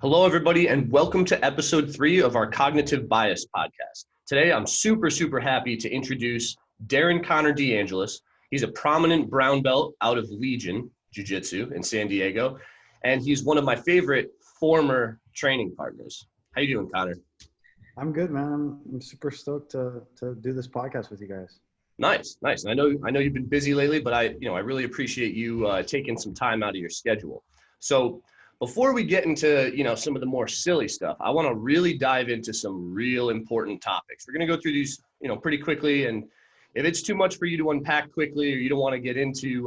Hello, everybody, and welcome to episode 3 of our Cognitive Bias podcast. Today, I'm super happy to introduce Darin Conner DeAngelis. He's a prominent brown belt out of Legion Jiu-Jitsu in San Diego, and he's one of my favorite former training partners. How you doing, Conner? I'm good, man. I'm super stoked to do this podcast with you guys. Nice. And I know you've been busy lately, but I really appreciate you taking some time out of your schedule. So before we get into, some of the more silly stuff, I want to really dive into some real important topics. We're going to go through these, pretty quickly. And if it's too much for you to unpack quickly, or you don't want to get into,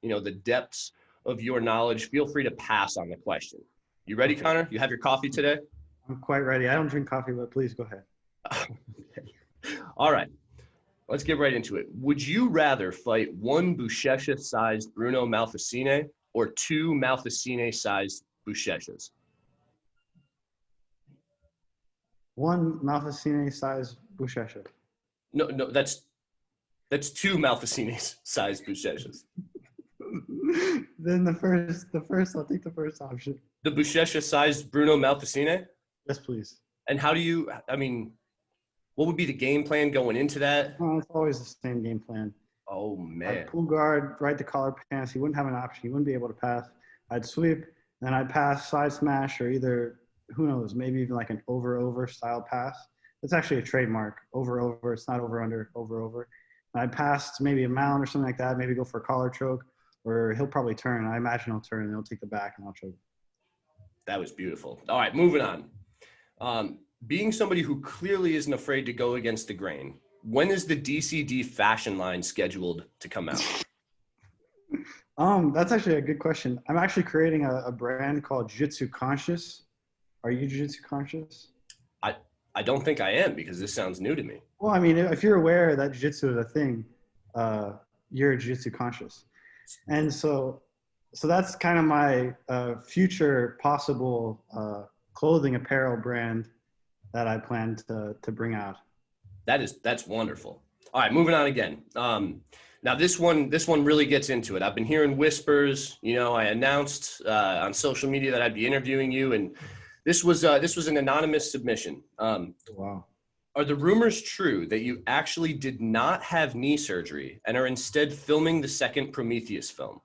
the depths of your knowledge, feel free to pass on the question. You ready, Conner? You have your coffee today? I'm quite ready. I don't drink coffee, but please go ahead. Okay. All right. Let's get right into it. Would you rather fight one Buchecha-sized Bruno Malfacine or two Malfacine-sized Buchechas? One Malfacine-sized Buchecha. No, that's two Malfacine-sized Buchechas. Then the first, I'll take the first option. The Buchecha-sized Bruno Malfacine? Yes, please. And what would be the game plan going into that? It's always the same game plan. Oh, man. I'd pull guard, right to collar pants. He wouldn't have an option. He wouldn't be able to pass. I'd sweep, then I'd pass side smash, or either, who knows, maybe even like an over style pass. It's actually a trademark. Over. It's not over. And I'd pass to maybe a mount or something like that. Maybe go for a collar choke, or he'll probably turn. I imagine he'll turn, and he'll take the back, and I'll choke. That was beautiful. All right, moving on. Being somebody who clearly isn't afraid to go against the grain, when is the DCD fashion line scheduled to come out? That's actually a good question. I'm actually creating a brand called Jiu-Jitsu Conscious. Are you Jiu-Jitsu Conscious? I don't think I am, because this sounds new to me. Well, I mean, if you're aware that Jiu-Jitsu is a thing, you're Jiu-Jitsu Conscious. And so that's kind of my future possible clothing apparel brand that I plan to bring out. That's wonderful. All right, moving on again. Now this one really gets into it. I've been hearing whispers. I announced on social media that I'd be interviewing you, and this was an anonymous submission. Wow. Are the rumors true that you actually did not have knee surgery and are instead filming the second Prometheus film?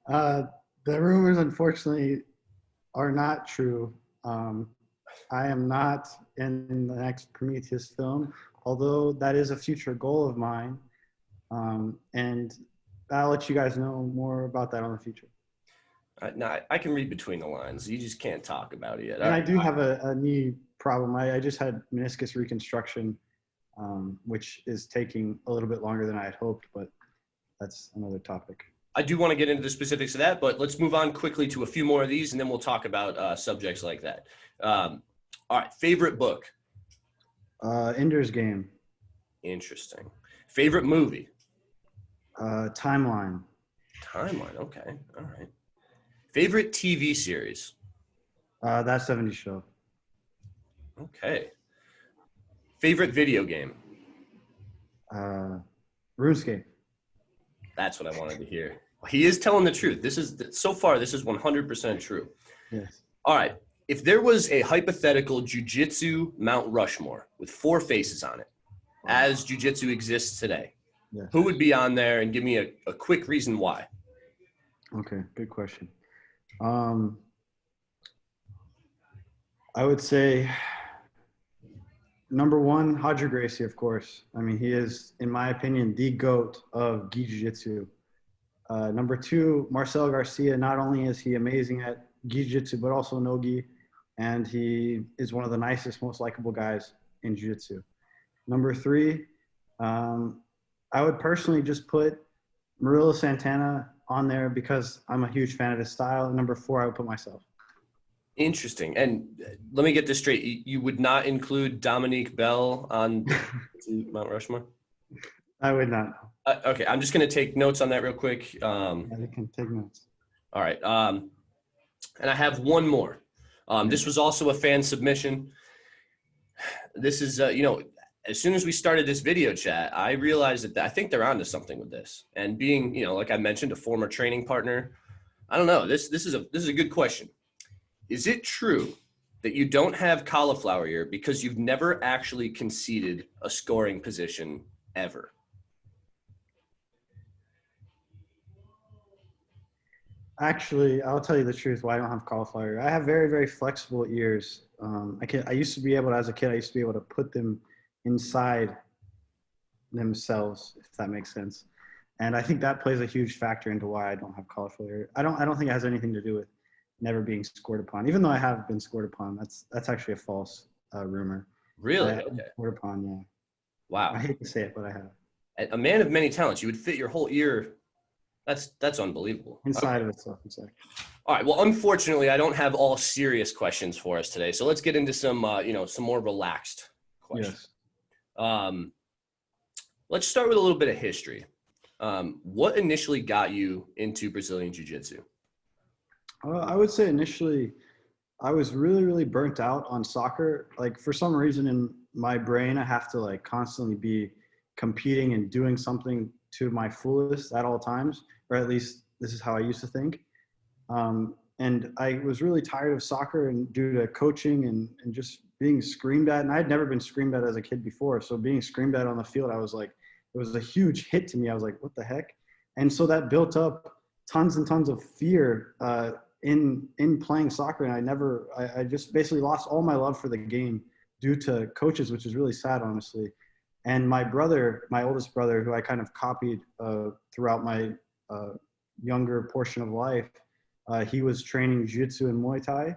The rumors, unfortunately, are not true. I am not in the next Prometheus film, although that is a future goal of mine. And I'll let you guys know more about that in the future. No, I can read between the lines. You just can't talk about it yet. And I do have a knee problem. I just had meniscus reconstruction, which is taking a little bit longer than I had hoped, but that's another topic. I do want to get into the specifics of that, but let's move on quickly to a few more of these, and then we'll talk about subjects like that. All right, favorite book? Ender's Game. Interesting. Favorite movie? Timeline. Timeline, okay. All right. Favorite TV series? That 70s Show. Okay. Favorite video game? RuneScape. That's what I wanted to hear. He is telling the truth. So far, this is 100% true. Yes. All right. If there was a hypothetical jiu-jitsu Mount Rushmore with 4 faces on it, as jiu-jitsu exists today, yes, who would be on there, and give me a quick reason why? Okay, good question. I would say number 1, Roger Gracie, of course. I mean, he is, in my opinion, the GOAT of gi jiu-jitsu. Number 2, Marcel Garcia. Not only is he amazing at gi jiu-jitsu, but also no-gi, and he is one of the nicest, most likable guys in jiu-jitsu. Number 3, I would personally just put Murilo Santana on there because I'm a huge fan of his style. And number 4, I would put myself. Interesting. And let me get this straight. You would not include Dominique Bell on Mount Rushmore? I would not. Okay, I'm just going to take notes on that real quick. I can take notes. All right. And I have one more. This was also a fan submission. This is, as soon as we started this video chat, I realized that I think they're onto something with this. And being, like I mentioned, a former training partner, I don't know. This is a good question. Is it true that you don't have cauliflower ear because you've never actually conceded a scoring position ever? Actually, I'll tell you the truth why I don't have cauliflower ear. I have very, very flexible ears. I used to be able to, as a kid, I used to be able to put them inside themselves, if that makes sense. And I think that plays a huge factor into why I don't have cauliflower ear. I don't think it has anything to do with never being scored upon, even though I have been scored upon. That's actually a false rumor. I Really? have been Okay. scored upon, yeah. I Wow. hate to say it, but I have. A man of many talents. You would fit your whole ear. That's unbelievable. Inside Okay. of itself, exactly. All right. Well, unfortunately, I don't have all serious questions for us today. So let's get into some, some more relaxed questions. Yes. Um, let's start with a little bit of history. What initially got you into Brazilian Jiu-Jitsu? I would say initially, I was really, really burnt out on soccer. Like for some reason in my brain, I have to like constantly be competing and doing something to my fullest at all times, or at least this is how I used to think. And I was really tired of soccer and due to coaching and just being screamed at. And I had never been screamed at as a kid before. So being screamed at on the field, I was like, it was a huge hit to me. I was like, what the heck? And so that built up tons and tons of fear in playing soccer. And I just basically lost all my love for the game due to coaches, which is really sad, honestly. And my brother, my oldest brother, who I kind of copied throughout my younger portion of life, he was training jiu-jitsu and Muay Thai,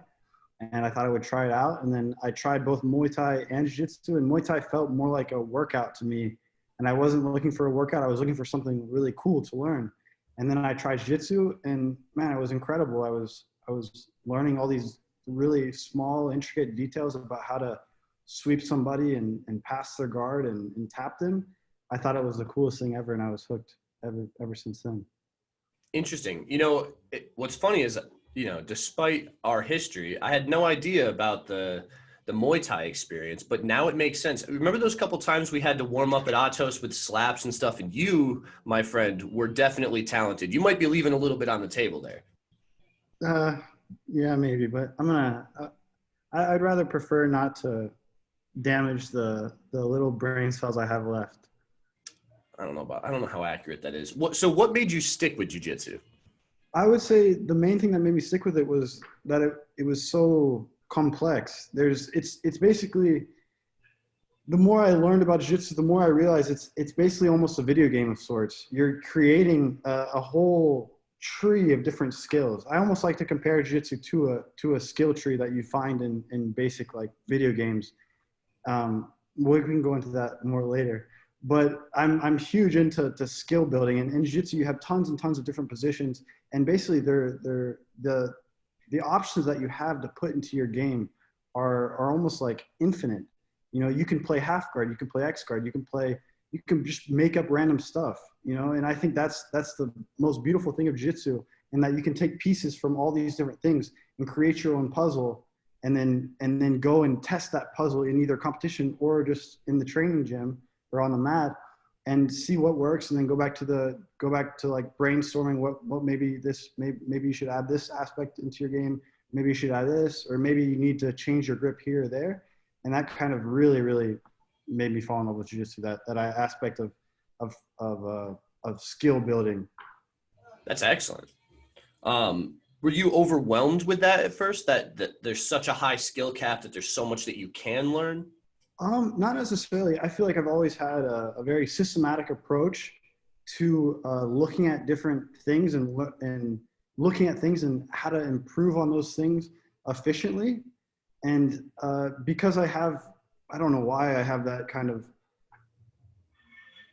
and I thought I would try it out. And then I tried both Muay Thai and jiu-jitsu, and Muay Thai felt more like a workout to me. And I wasn't looking for a workout. I was looking for something really cool to learn. And then I tried jiu-jitsu, and man, it was incredible. I was learning all these really small, intricate details about how to sweep somebody and pass their guard and tap them. I thought it was the coolest thing ever, and I was hooked ever since then. Interesting. What's funny is, despite our history, I had no idea about the Muay Thai experience, but now it makes sense. Remember those couple times we had to warm up at Atos with slaps and stuff, and you, my friend, were definitely talented. You might be leaving a little bit on the table there. Yeah, maybe, but I'd rather prefer not to damage the little brain cells I have left. I don't know how accurate that is. What made you stick with jiu-jitsu? I would say the main thing that made me stick with it was that it was so complex. It's basically, the more I learned about jiu-jitsu, the more I realized it's basically almost a video game of sorts. You're creating a whole tree of different skills. I almost like to compare jiu-jitsu to a skill tree that you find in basic like video games. We can go into that more later. But I'm huge into skill building, and in jiu-jitsu you have tons and tons of different positions, and basically they're the options that you have to put into your game are almost like infinite. You can play half guard, you can play X guard, you can just make up random stuff, and I think that's the most beautiful thing of jiu-jitsu, in that you can take pieces from all these different things and create your own puzzle, and then go and test that puzzle in either competition or just in the training gym or on the mat, and see what works, and then go back to like brainstorming what maybe you should add this aspect into your game, maybe you should add this, or maybe you need to change your grip here or there. And that kind of really, really made me fall in love with jiu-jitsu, that aspect of skill building. That's excellent. Were you overwhelmed with that at first, that there's such a high skill cap, that there's so much that you can learn? Not necessarily. I feel like I've always had a very systematic approach to looking at different things and looking at things and how to improve on those things efficiently. And because I don't know why I have that kind of,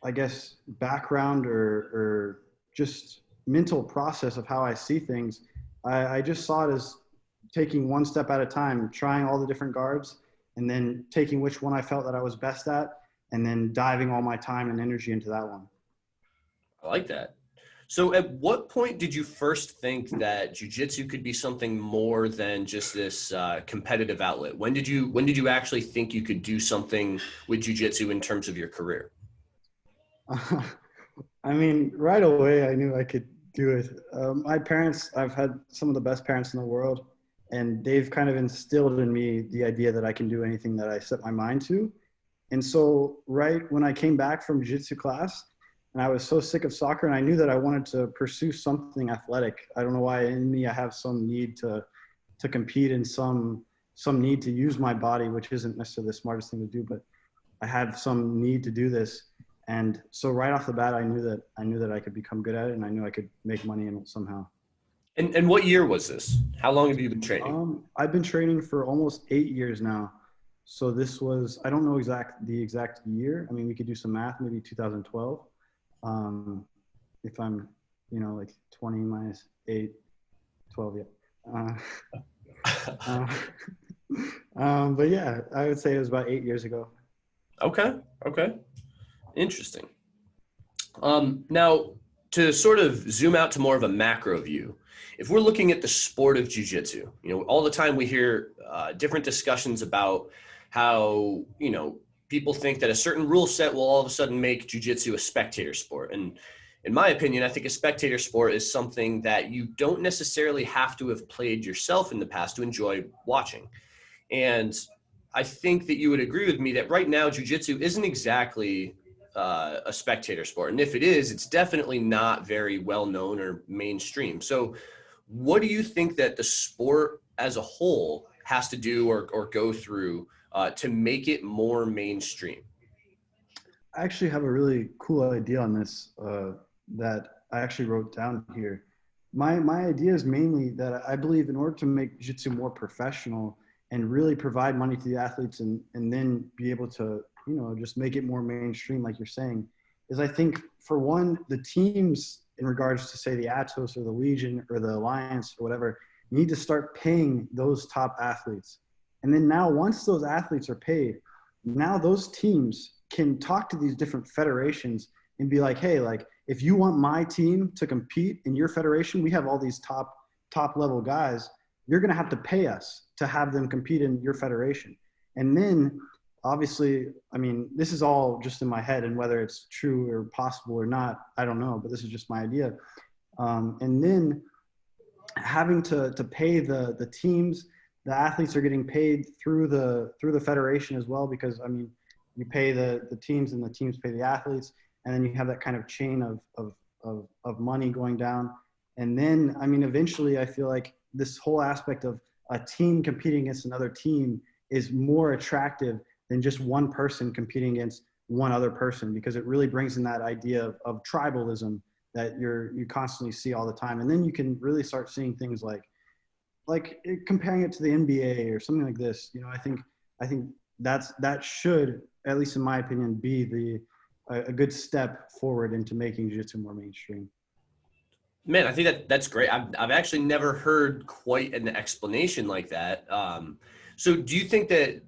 I guess, background or just mental process of how I see things, I just saw it as taking one step at a time, trying all the different guards, and then taking which one I felt that I was best at, and then diving all my time and energy into that one. I like that. So at what point did you first think that jiu-jitsu could be something more than just this competitive outlet? When did you actually think you could do something with jiu-jitsu in terms of your career? I mean, right away I knew I could do it. My parents, I've had some of the best parents in the world, and they've kind of instilled in me the idea that I can do anything that I set my mind to. And so right when I came back from jiu-jitsu class, and I was so sick of soccer, and I knew that I wanted to pursue something athletic. I don't know why in me I have some need to compete and some need to use my body, which isn't necessarily the smartest thing to do, but I had some need to do this. And so right off the bat, I knew that I could become good at it, and I knew I could make money in it somehow. And what year was this? How long have you been training? I've been training for almost 8 years now. So this was, I don't know the exact year. I mean, we could do some math, maybe 2012. If I'm, like 20 minus 8, 12, yeah. But yeah, I would say it was about 8 years ago. Okay. Interesting. Now, to sort of zoom out to more of a macro view, if we're looking at the sport of jiu-jitsu, all the time we hear different discussions about how, people think that a certain rule set will all of a sudden make jiu-jitsu a spectator sport. And in my opinion, I think a spectator sport is something that you don't necessarily have to have played yourself in the past to enjoy watching. And I think that you would agree with me that right now jiu-jitsu isn't exactly a spectator sport. And if it is, it's definitely not very well known or mainstream. So what do you think that the sport as a whole has to do or go through to make it more mainstream? I actually have a really cool idea on this that I actually wrote down here. My idea is mainly that I believe in order to make jiu-jitsu more professional and really provide money to the athletes and then be able to, just make it more mainstream, like you're saying, is I think for one, the teams in regards to say the Atos or the Legion or the Alliance or whatever, need to start paying those top athletes. And then now once those athletes are paid, now those teams can talk to these different federations and be like, hey, like if you want my team to compete in your federation, we have all these top level guys. You're going to have to pay us to have them compete in your federation. And then obviously, I mean, this is all just in my head, and whether it's true or possible or not, I don't know, but this is just my idea. And then having to pay the teams, the athletes are getting paid through the federation as well, because I mean, you pay the teams and the teams pay the athletes, and then you have that kind of chain of money going down. And then, I mean, eventually I feel like this whole aspect of a team competing against another team is more attractive than just one person competing against one other person, because it really brings in that idea of tribalism that you constantly see all the time. And then you can really start seeing things like comparing it to the NBA or something like this. I think that should, at least in my opinion, be a good step forward into making jiu-jitsu more mainstream. Man, I think that's great. I've actually never heard quite an explanation like that. So do you think that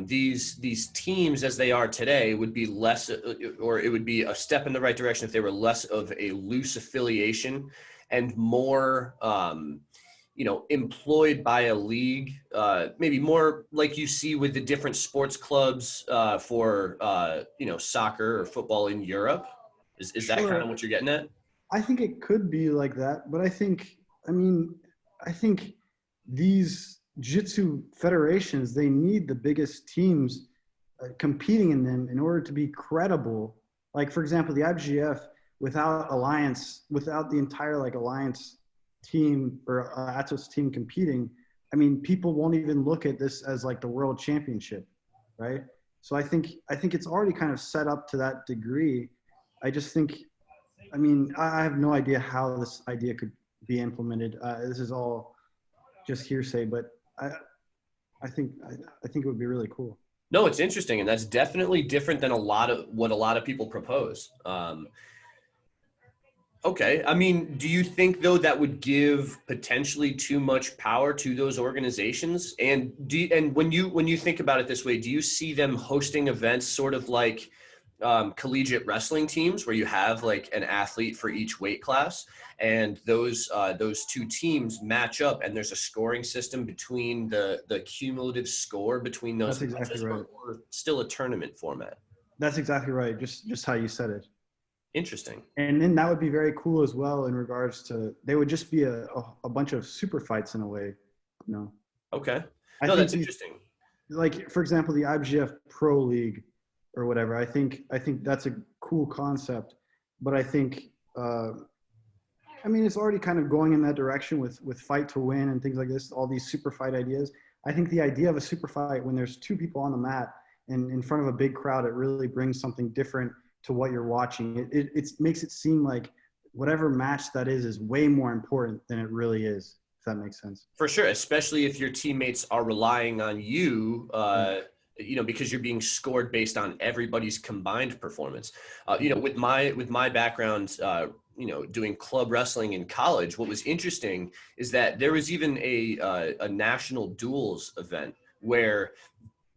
these teams as they are today would be less, or it would be a step in the right direction if they were less of a loose affiliation and more, employed by a league, maybe more like you see with the different sports clubs for, soccer or football in Europe? Is that kind of what you're getting at? I think it could be like that, but I think these jiu-jitsu federations, they need the biggest teams competing in them in order to be credible. Like, for example, the IBJJF without the entire Alliance team or Atos team competing, I mean, people won't even look at this as like the world championship, right? So I think it's already kind of set up to that degree. I just think, I mean, I have no idea how this idea could be implemented. This is all just hearsay, but I think it would be really cool. No, it's interesting, and that's definitely different than what a lot of people propose. Okay, I mean, do you think though that would give potentially too much power to those organizations? And when you think about it this way, do you see them hosting events sort of like collegiate wrestling teams where you have like an athlete for each weight class, and those two teams match up, and there's a scoring system between the cumulative score between those? That's exactly right. Or still a tournament format? That's exactly right. Just how you said it. Interesting. And then that would be very cool as well in regards to, they would just be a bunch of super fights in a way, you know. Okay. I No, think that's these, interesting. like for example, the IBJJF Pro League or whatever. I think that's a cool concept, but I think I mean it's already kind of going in that direction with fight to win and things like this. All these super fight ideas. I think the idea of a super fight when there's two people on the mat and in front of a big crowd, it really brings something different to what you're watching. It makes it seem like whatever match that is way more important than it really is. If that makes sense. For sure, especially if your teammates are relying on you, Yeah. because you're being scored based on everybody's combined performance. With my background, doing club wrestling in college, what was interesting is that there was even a national duels event where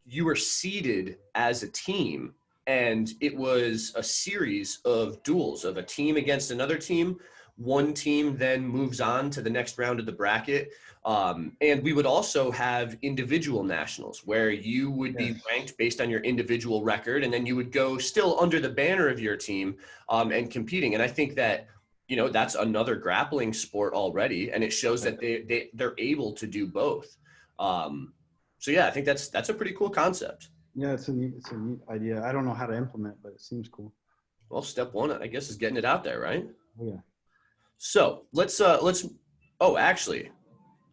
you were seeded as a team, and it was a series of duels of a team against another team. One team then moves on to the next round of the bracket. And we would also have individual nationals where you would be Yes. ranked based on your individual record, and then you would go still under the banner of your team, and competing. And I think that, that's another grappling sport already, and it shows that they're able to do both. Um, so yeah, I think that's a pretty cool concept. Yeah, it's a neat idea. I don't know how to implement, but it seems cool. Well, step one, I guess, is getting it out there, right? Oh, yeah. So let's. Oh, actually,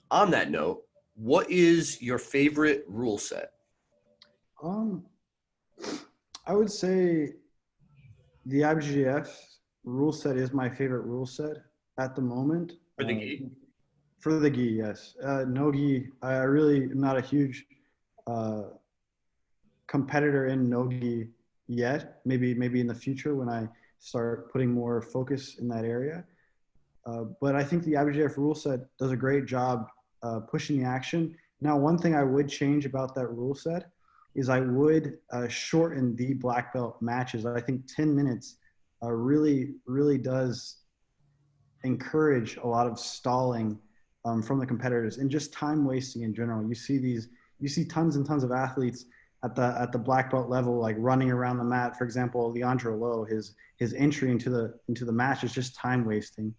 on that note, what is your favorite rule set Um, I would say the IBJJF rule set is my favorite rule set at the moment. for the gi? For the gi, yes. No gi, I really am not a huge uh, competitor in no gi yet. Maybe in the future when I start putting more focus in that area. But I think the IBJJF rule set does a great job pushing the action. Now, one thing I would change about that rule set is I would shorten the black belt matches. I think 10 minutes really does encourage a lot of stalling from the competitors and just time wasting in general. You see tons and tons of athletes at the black belt level, like running around the mat. For example, Leandro Lowe, his entry into the match is just time wasting.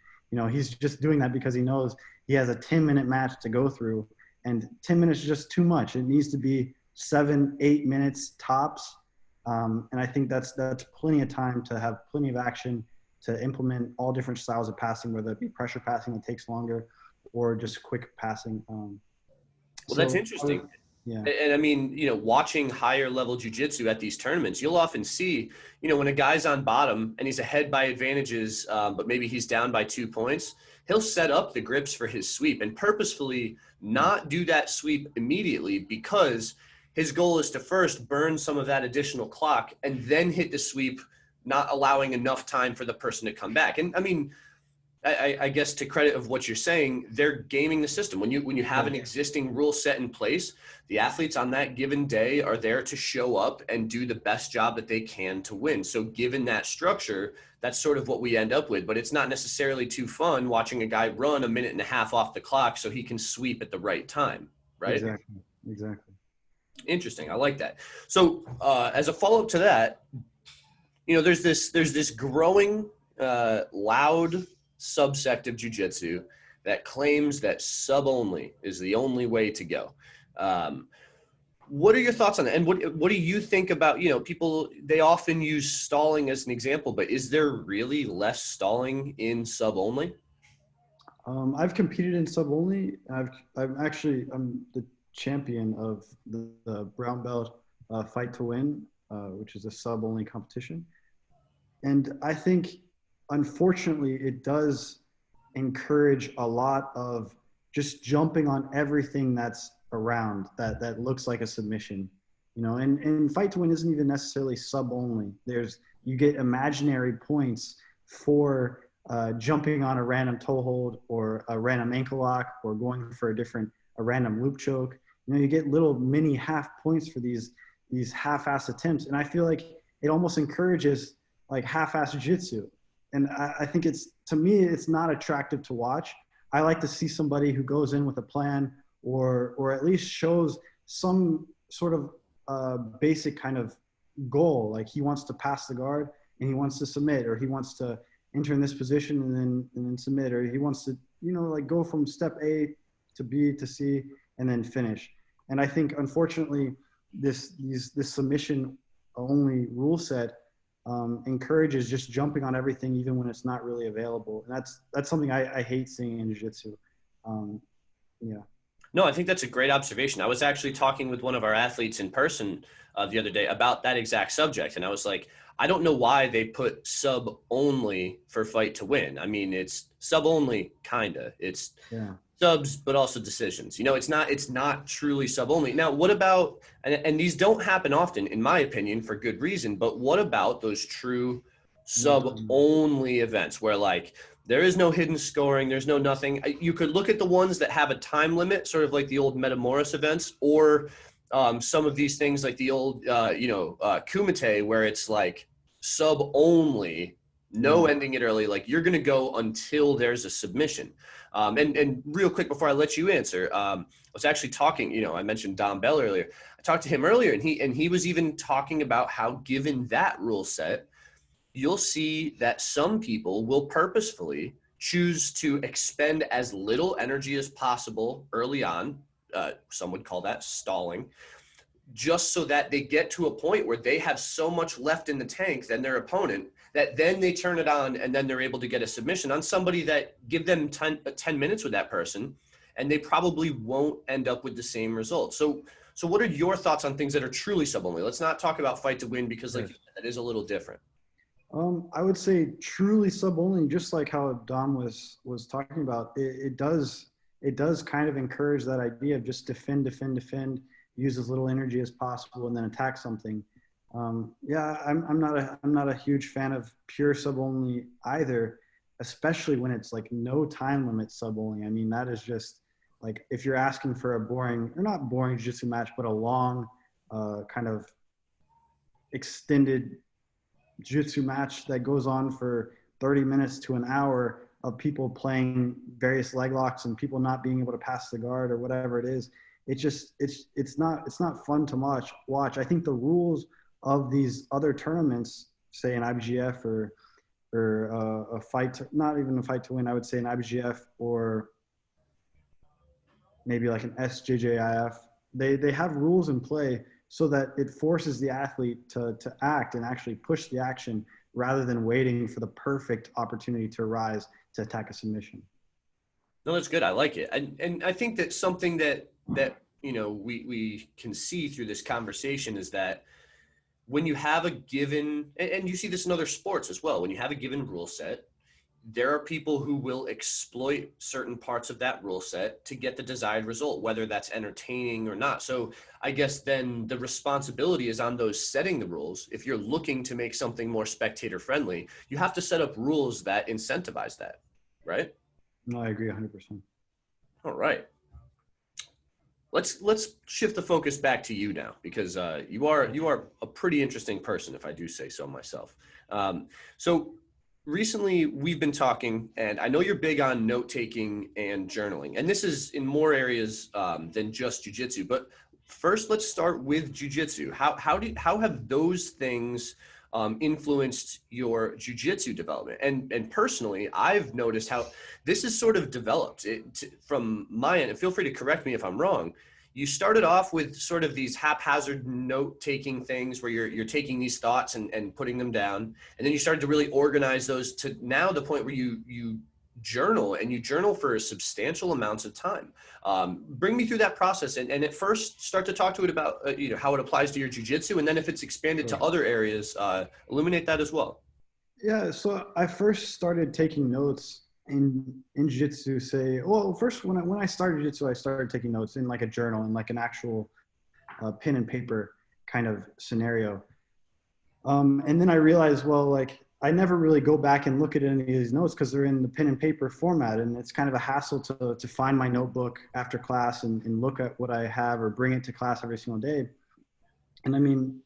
He's just doing that because he knows he has a 10-minute match to go through, and 10 minutes is just too much. It needs to be 7-8 minutes tops. And I think that's plenty of time to have plenty of action to implement all different styles of passing, whether it be pressure passing that takes longer or just quick passing. Well, that's interesting. Yeah. And I mean, watching higher level jujitsu at these tournaments, you'll often see, when a guy's on bottom and he's ahead by advantages, but maybe he's down by 2 points, he'll set up the grips for his sweep and purposefully not do that sweep immediately, because his goal is to first burn some of that additional clock and then hit the sweep, not allowing enough time for the person to come back. And I mean, I guess to credit of what you're saying, they're gaming the system. When you have an existing rule set in place, the athletes on that given day are there to show up and do the best job that they can to win. So given that structure, that's sort of what we end up with. But it's not necessarily too fun watching a guy run a minute and a half off the clock so he can sweep at the right time, right? Exactly. Interesting. I like that. So as a follow-up to that, there's this growing loud subsect of jiu-jitsu that claims that sub only is the only way to go. What are your thoughts on that? And what do you think about, people, they often use stalling as an example, but is there really less stalling in sub only? I've competed in sub only. I'm the champion of the brown belt fight to win, which is a sub only competition. And I think, unfortunately, it does encourage a lot of just jumping on everything that's around that looks like a submission, and fight to win isn't even necessarily sub only. You get imaginary points for jumping on a random toe hold or a random ankle lock or going for a random loop choke. You get little mini half points for these half-ass attempts. And I feel like it almost encourages like half-ass jiu-jitsu. And I think to me, it's not attractive to watch. I like to see somebody who goes in with a plan or at least shows some sort of basic kind of goal. Like he wants to pass the guard. and he wants to submit, or he wants to enter in this position and then submit, or he wants to, like go from step A to B to C and then finish. And I think, unfortunately, this submission only rule set encourages just jumping on everything, even when it's not really available. And that's something I hate seeing in jiu-jitsu. Yeah. No, I think that's a great observation. I was actually talking with one of our athletes in person the other day about that exact subject. And I was like, I don't know why they put sub only for fight to win. I mean, it's sub only, kinda. It's subs, but also decisions. It's not truly sub only. Now, what about, and these don't happen often, in my opinion, for good reason, but what about those true sub only events where like there is no hidden scoring, there's no nothing? You could look at the ones that have a time limit, sort of like the old Metamoris events, or some of these things like the old, Kumite, where it's like sub only, no ending it early. Like you're going to go until there's a submission. And real quick before I let you answer, I was actually talking, I mentioned Dom Bell earlier. I talked to him earlier, and he was even talking about how, given that rule set, you'll see that some people will purposefully choose to expend as little energy as possible early on. Some would call that stalling, just so that they get to a point where they have so much left in the tank than their opponent that then they turn it on and then they're able to get a submission on somebody that give them 10 minutes with that person, and they probably won't end up with the same result. So what are your thoughts on things that are truly sub only? Let's not talk about fight to win, because like that is a little different. I would say truly sub only, just like how Dom was talking about. It does kind of encourage that idea of just defend, use as little energy as possible, and then attack something. I'm not a huge fan of pure sub only either, especially when it's like no time limit sub only. I mean, that is just like, if you're asking for a boring, or not boring jiu-jitsu match, but a long kind of extended jiu-jitsu match that goes on for 30 minutes to an hour of people playing various leg locks and people not being able to pass the guard or whatever it is. It's not fun to watch. I think the rules of these other tournaments, say an IBGF or a fight, not even a fight to win, I would say an IBGF or maybe like an SJJIF, they have rules in play so that it forces the athlete to act and actually push the action, rather than waiting for the perfect opportunity to rise to attack a submission. No, that's good. I like it. And I think that something that we can see through this conversation is that when you have a given, and you see this in other sports as well, when you have a given rule set, there are people who will exploit certain parts of that rule set to get the desired result, whether that's entertaining or not. So I guess then the responsibility is on those setting the rules. If you're looking to make something more spectator friendly, you have to set up rules that incentivize that, right? No, I agree 100%. All right. Let's shift the focus back to you now, because you are a pretty interesting person, if I do say so myself. So recently we've been talking, and I know you're big on note-taking and journaling, and this is in more areas than just jiu-jitsu. But first, let's start with jiu-jitsu. How have those things influenced your jiu-jitsu development? And personally, I've noticed how this is sort of developed from my end, and feel free to correct me if I'm wrong. You started off with sort of these haphazard note-taking things where you're taking these thoughts and putting them down. And then you started to really organize those to now the point where you journal, and you journal for substantial amounts of time. Bring me through that process, and at first start to talk to it about how it applies to your jiu-jitsu, and then if it's expanded to other areas, illuminate that as well. Yeah, so I first started taking notes in jiu-jitsu, first when I started jiu-jitsu, I started taking notes in like a journal, in like an actual pen and paper kind of scenario. And then I realized, I never really go back and look at any of these notes because they're in the pen and paper format, and it's kind of a hassle to find my notebook after class and look at what I have or bring it to class every single day. And I mean,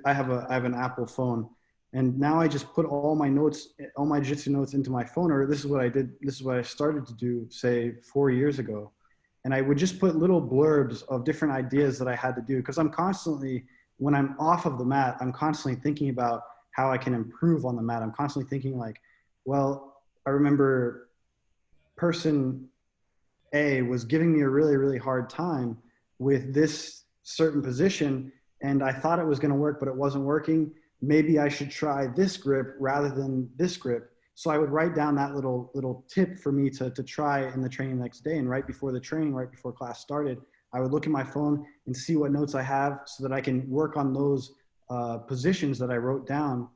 I have an Apple phone, and now I just put all my jiu-jitsu notes into my phone, or this is what I did. This is what I started to do, say 4 years ago. And I would just put little blurbs of different ideas that I had to do, because I'm constantly, when I'm off of the mat, I'm constantly thinking about how I can improve on the mat. I'm constantly thinking like, well, I remember person A was giving me a really, really hard time with this certain position, and I thought it was going to work, but it wasn't working. Maybe I should try this grip rather than this grip. So I would write down that little tip for me to try in the training the next day. And right before the training, right before class started, I would look at my phone and see what notes I have so that I can work on those positions that I wrote down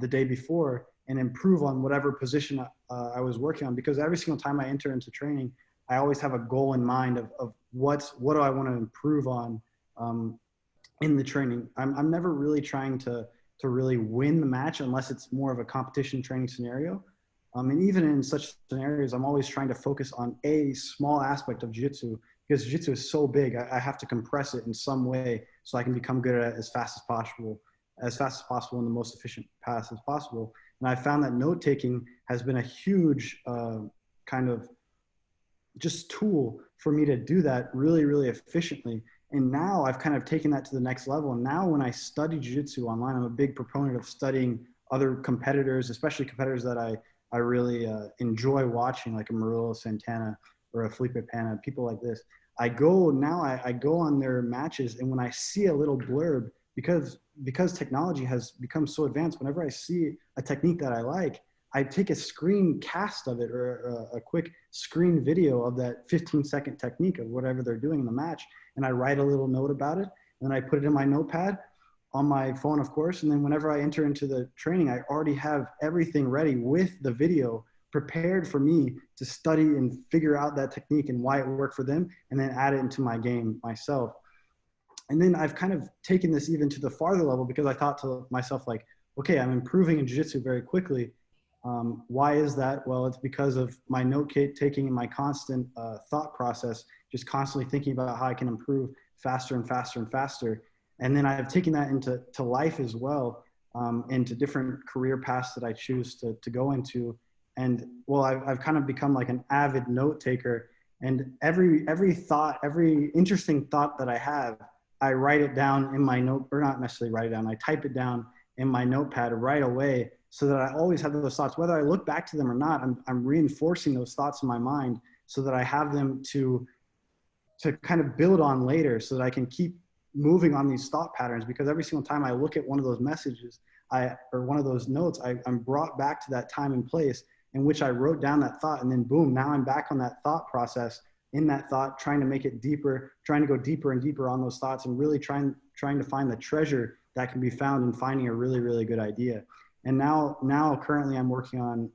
the day before and improve on whatever position I was working on. Because every single time I enter into training, I always have a goal in mind of what do I want to improve on in the training. I'm never really trying to really win the match unless it's more of a competition training scenario. And even in such scenarios, I'm always trying to focus on a small aspect of jiu-jitsu, because jiu-jitsu is so big. I have to compress it in some way so I can become good at it as fast as possible in the most efficient path as possible. And I found that note-taking has been a huge kind of just tool for me to do that really, really efficiently. And now I've kind of taken that to the next level. And now when I study jiu-jitsu online, I'm a big proponent of studying other competitors, especially competitors that I really enjoy watching, like a Murilo Santana or a Felipe Pana, people like this. I go on their matches, and when I see a little blurb, because technology has become so advanced, whenever I see a technique that I like, I take a screen cast of it or a quick screen video of that 15-second technique of whatever they're doing in the match. And I write a little note about it, and I put it in my notepad on my phone, of course. And then whenever I enter into the training, I already have everything ready with the video prepared for me to study and figure out that technique and why it worked for them, and then add it into my game myself. And then I've kind of taken this even to the farther level, because I thought to myself, like, okay, I'm improving in jiu-jitsu very quickly. Why is that? Well, it's because of my note-taking and my constant thought process, just constantly thinking about how I can improve faster and faster and faster. And then I've taken that into life as well, into different career paths that I choose to go into. And well, I've kind of become like an avid note taker, and every thought, every interesting thought that I have, I write it down in my note, or not necessarily write it down, I type it down in my notepad right away, so that I always have those thoughts. Whether I look back to them or not, I'm reinforcing those thoughts in my mind so that I have them to kind of build on later, so that I can keep moving on these thought patterns. Because every single time I look at one of those messages, or one of those notes, I'm brought back to that time and place in which I wrote down that thought, and then boom, now I'm back on that thought process, in that thought, trying to make it deeper, trying to go deeper and deeper on those thoughts, and really trying to find the treasure that can be found in finding a really, really good idea. And now currently I'm working on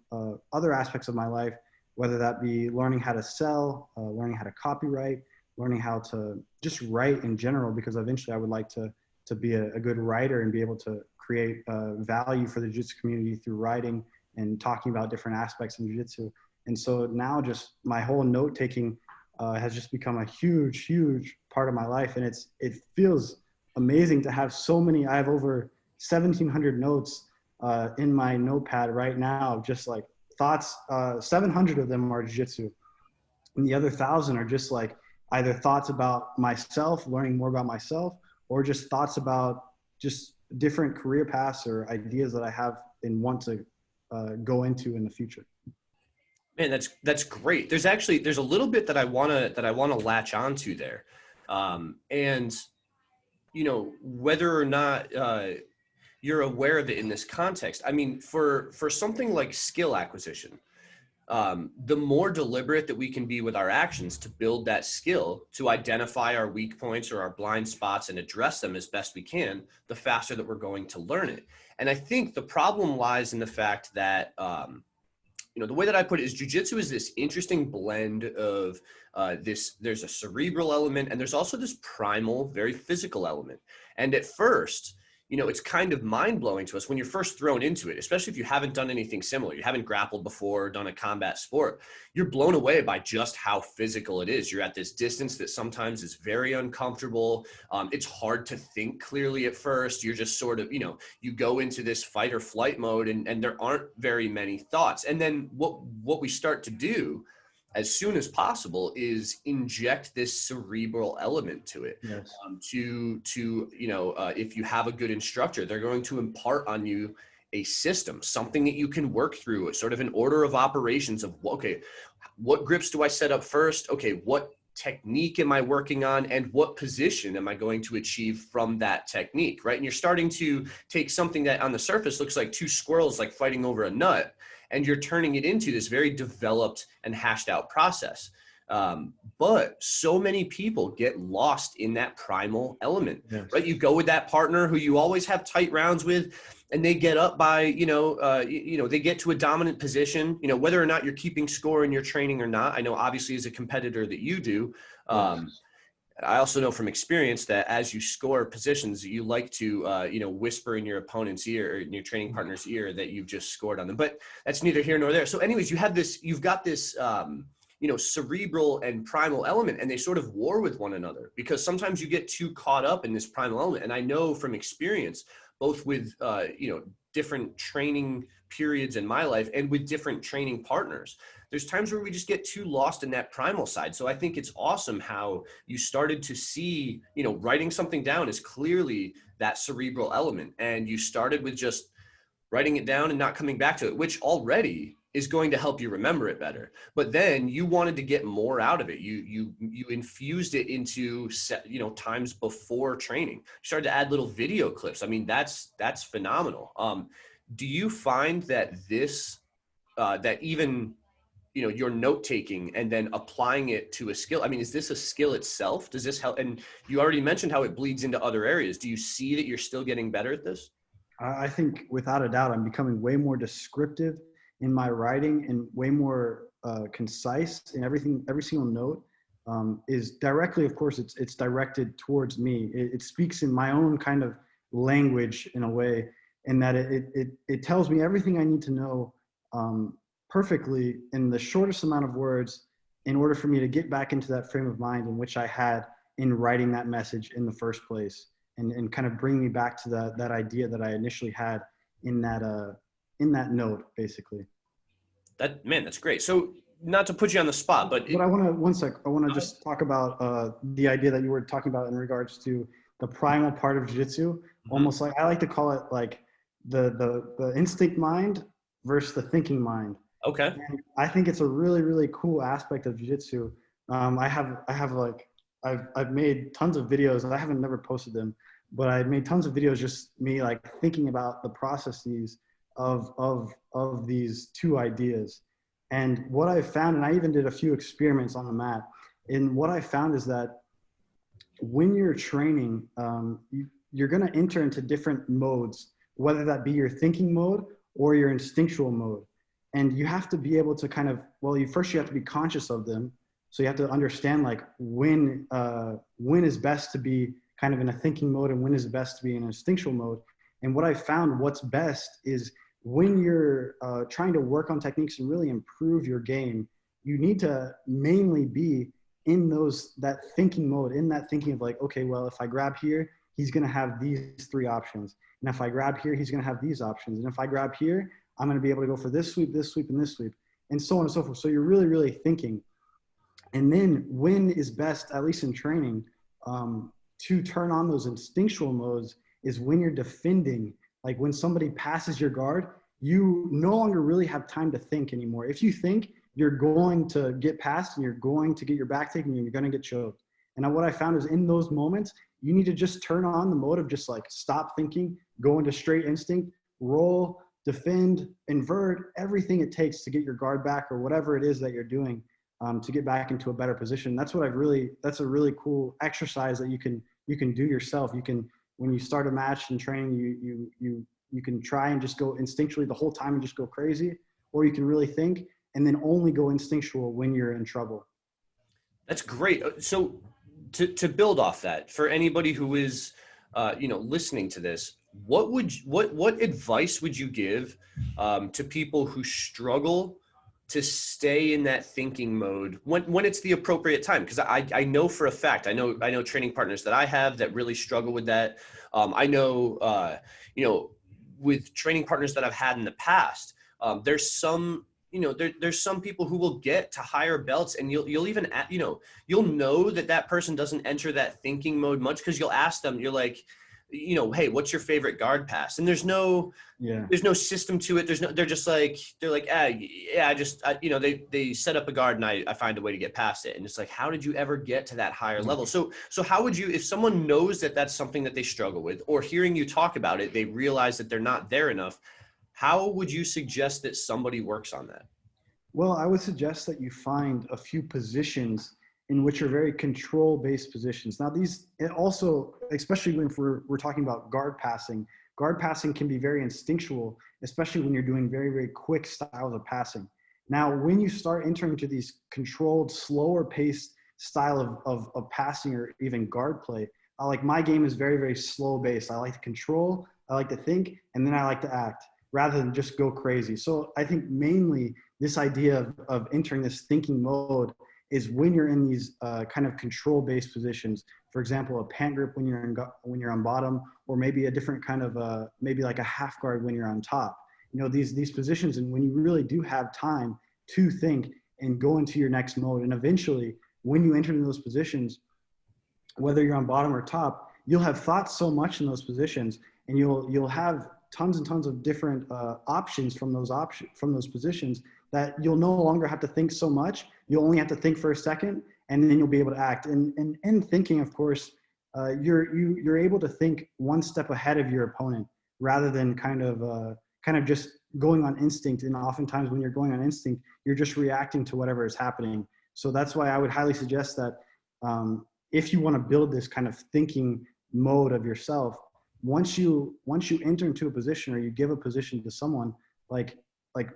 other aspects of my life, whether that be learning how to sell, learning how to copyright, learning how to just write in general, because eventually I would like to be a good writer and be able to create value for the jiu-jitsu community through writing and talking about different aspects of jiu-jitsu. And so now just my whole note-taking has just become a huge, huge part of my life. And it feels amazing to have so many. I have over 1,700 notes in my notepad right now, just like thoughts. 700 of them are jiu-jitsu, and the other 1,000 are just like either thoughts about myself, learning more about myself, or just thoughts about just different career paths or ideas that I have and want to go into in the future. Man, that's great. There's a little bit that I wanna latch onto there, and you know, whether or not you're aware of it in this context. I mean, for something like skill acquisition, the more deliberate that we can be with our actions to build that skill, to identify our weak points or our blind spots and address them as best we can, the faster that we're going to learn it. And I think the problem lies in the fact that you know, the way that I put it is jiu-jitsu is this interesting blend of there's a cerebral element, and there's also this primal, very physical element. And at first, you know, it's kind of mind-blowing to us when you're first thrown into it, especially if you haven't done anything similar. You haven't grappled before, done a combat sport. You're blown away by just how physical it is. You're at this distance that sometimes is very uncomfortable. It's hard to think clearly at first. You're just sort of, you know, you go into this fight or flight mode, and there aren't very many thoughts. And then what we start to do as soon as possible is inject this cerebral element to it. Yes. If you have a good instructor, they're going to impart on you a system, something that you can work through, a sort of an order of operations of, okay, what grips do I set up first? Okay, what technique am I working on, and what position am I going to achieve from that technique, right? And you're starting to take something that on the surface looks like two squirrels like fighting over a nut, and you're turning it into this very developed and hashed out process. But so many people get lost in that primal element, Yes. right? You go with that partner who you always have tight rounds with, and they get up by, they get to a dominant position, whether or not you're keeping score in your training or not. I know obviously as a competitor that you do. I also know from experience that as you score positions, you like to, whisper in your opponent's ear or in your training partner's ear that you've just scored on them, but that's neither here nor there. So anyways, you've got this, cerebral and primal element, and they sort of war with one another because sometimes you get too caught up in this primal element. And I know from experience, both with, different training periods in my life and with different training partners, there's times where we just get too lost in that primal side. So I think it's awesome how you started to see, writing something down is clearly that cerebral element. And you started with just writing it down and not coming back to it, which already is going to help you remember it better. But then you wanted to get more out of it. You infused it into times before training. You started to add little video clips. I mean, that's phenomenal. Do you find that that even your note taking and then applying it to a skill, I mean, is this a skill itself? Does this help? And you already mentioned how it bleeds into other areas. Do you see that you're still getting better at this? I think without a doubt, I'm becoming way more descriptive in my writing and way more concise in everything. Every single note is directly, of course, it's directed towards me. It speaks in my own kind of language in a way, in that it tells me everything I need to know perfectly in the shortest amount of words in order for me to get back into that frame of mind in which I had in writing that message in the first place. And kind of bring me back to that idea that I initially had in that note, basically. That's great. So not to put you on the spot, but I want to just talk about the idea that you were talking about in regards to the primal part of jiu-jitsu. Almost like, I like to call it like the instinct mind versus the thinking mind. Okay. And I think it's a really, really cool aspect of jiu-jitsu. I've made tons of videos, and I haven't never posted them, but I made tons of videos just me like thinking about the processes of these two ideas. And what I found, and I even did a few experiments on the mat, and what I found is that when you're training, you're going to enter into different modes, whether that be your thinking mode or your instinctual mode. And you have to be able to kind of, you have to be conscious of them. So you have to understand like when is best to be kind of in a thinking mode and when is best to be in an instinctual mode. And what I found, what's best is when you're trying to work on techniques and really improve your game, you need to mainly be in that thinking mode, in that thinking of like, okay, well, if I grab here, he's going to have these three options. And if I grab here, he's going to have these options. And if I grab here, I'm going to be able to go for this sweep, and this sweep, and so on and so forth. So you're really, really thinking. And then when is best, at least in training, to turn on those instinctual modes is when you're defending. Like when somebody passes your guard, you no longer really have time to think anymore. If you think, you're going to get past and you're going to get your back taken and you're going to get choked. And what I found is in those moments, you need to just turn on the mode of just like stop thinking, go into straight instinct, roll, defend, invert, everything it takes to get your guard back or whatever it is that you're doing to get back into a better position. That's a really cool exercise that you can do yourself. You can, when you start a match in training, you can try and just go instinctually the whole time and just go crazy, or you can really think and then only go instinctual when you're in trouble. That's great. So to build off that, for anybody who is, listening to this, what advice would you give to people who struggle to stay in that thinking mode when it's the appropriate time? Because I know for a fact, I know training partners that I have that really struggle with that. I know, with training partners that I've had in the past, there's some there's some people who will get to higher belts, and you'll even, you'll know that person doesn't enter that thinking mode much, because you'll ask them, you're like, hey, what's your favorite guard pass? And there's no system to it. They're just like, yeah, they set up a guard and I find a way to get past it. And it's like, how did you ever get to that higher level? So how would you, if someone knows that that's something that they struggle with, or hearing you talk about it, they realize that they're not there enough, how would you suggest that somebody works on that? Well, I would suggest that you find a few positions in which are very control-based positions. Now, these also, especially when we're talking about guard passing can be very instinctual, especially when you're doing very, very quick styles of passing. Now, when you start entering into these controlled, slower paced style of passing or even guard play, my game is very, very slow based. I like to control, I like to think, and then I like to act, rather than just go crazy. So I think mainly this idea of entering this thinking mode is when you're in these kind of control-based positions. For example, a pant grip when you're on bottom, or maybe a different kind of maybe like a half guard when you're on top. These positions, and when you really do have time to think and go into your next mode, and eventually when you enter into those positions, whether you're on bottom or top, you'll have thought so much in those positions, and you'll have tons and tons of different options from those positions, that you'll no longer have to think so much. You'll only have to think for a second, and then you'll be able to act. And in thinking, of course, you're able to think one step ahead of your opponent, rather than kind of just going on instinct. And oftentimes when you're going on instinct, you're just reacting to whatever is happening. So that's why I would highly suggest that if you want to build this kind of thinking mode of yourself, once you enter into a position, or you give a position to someone, like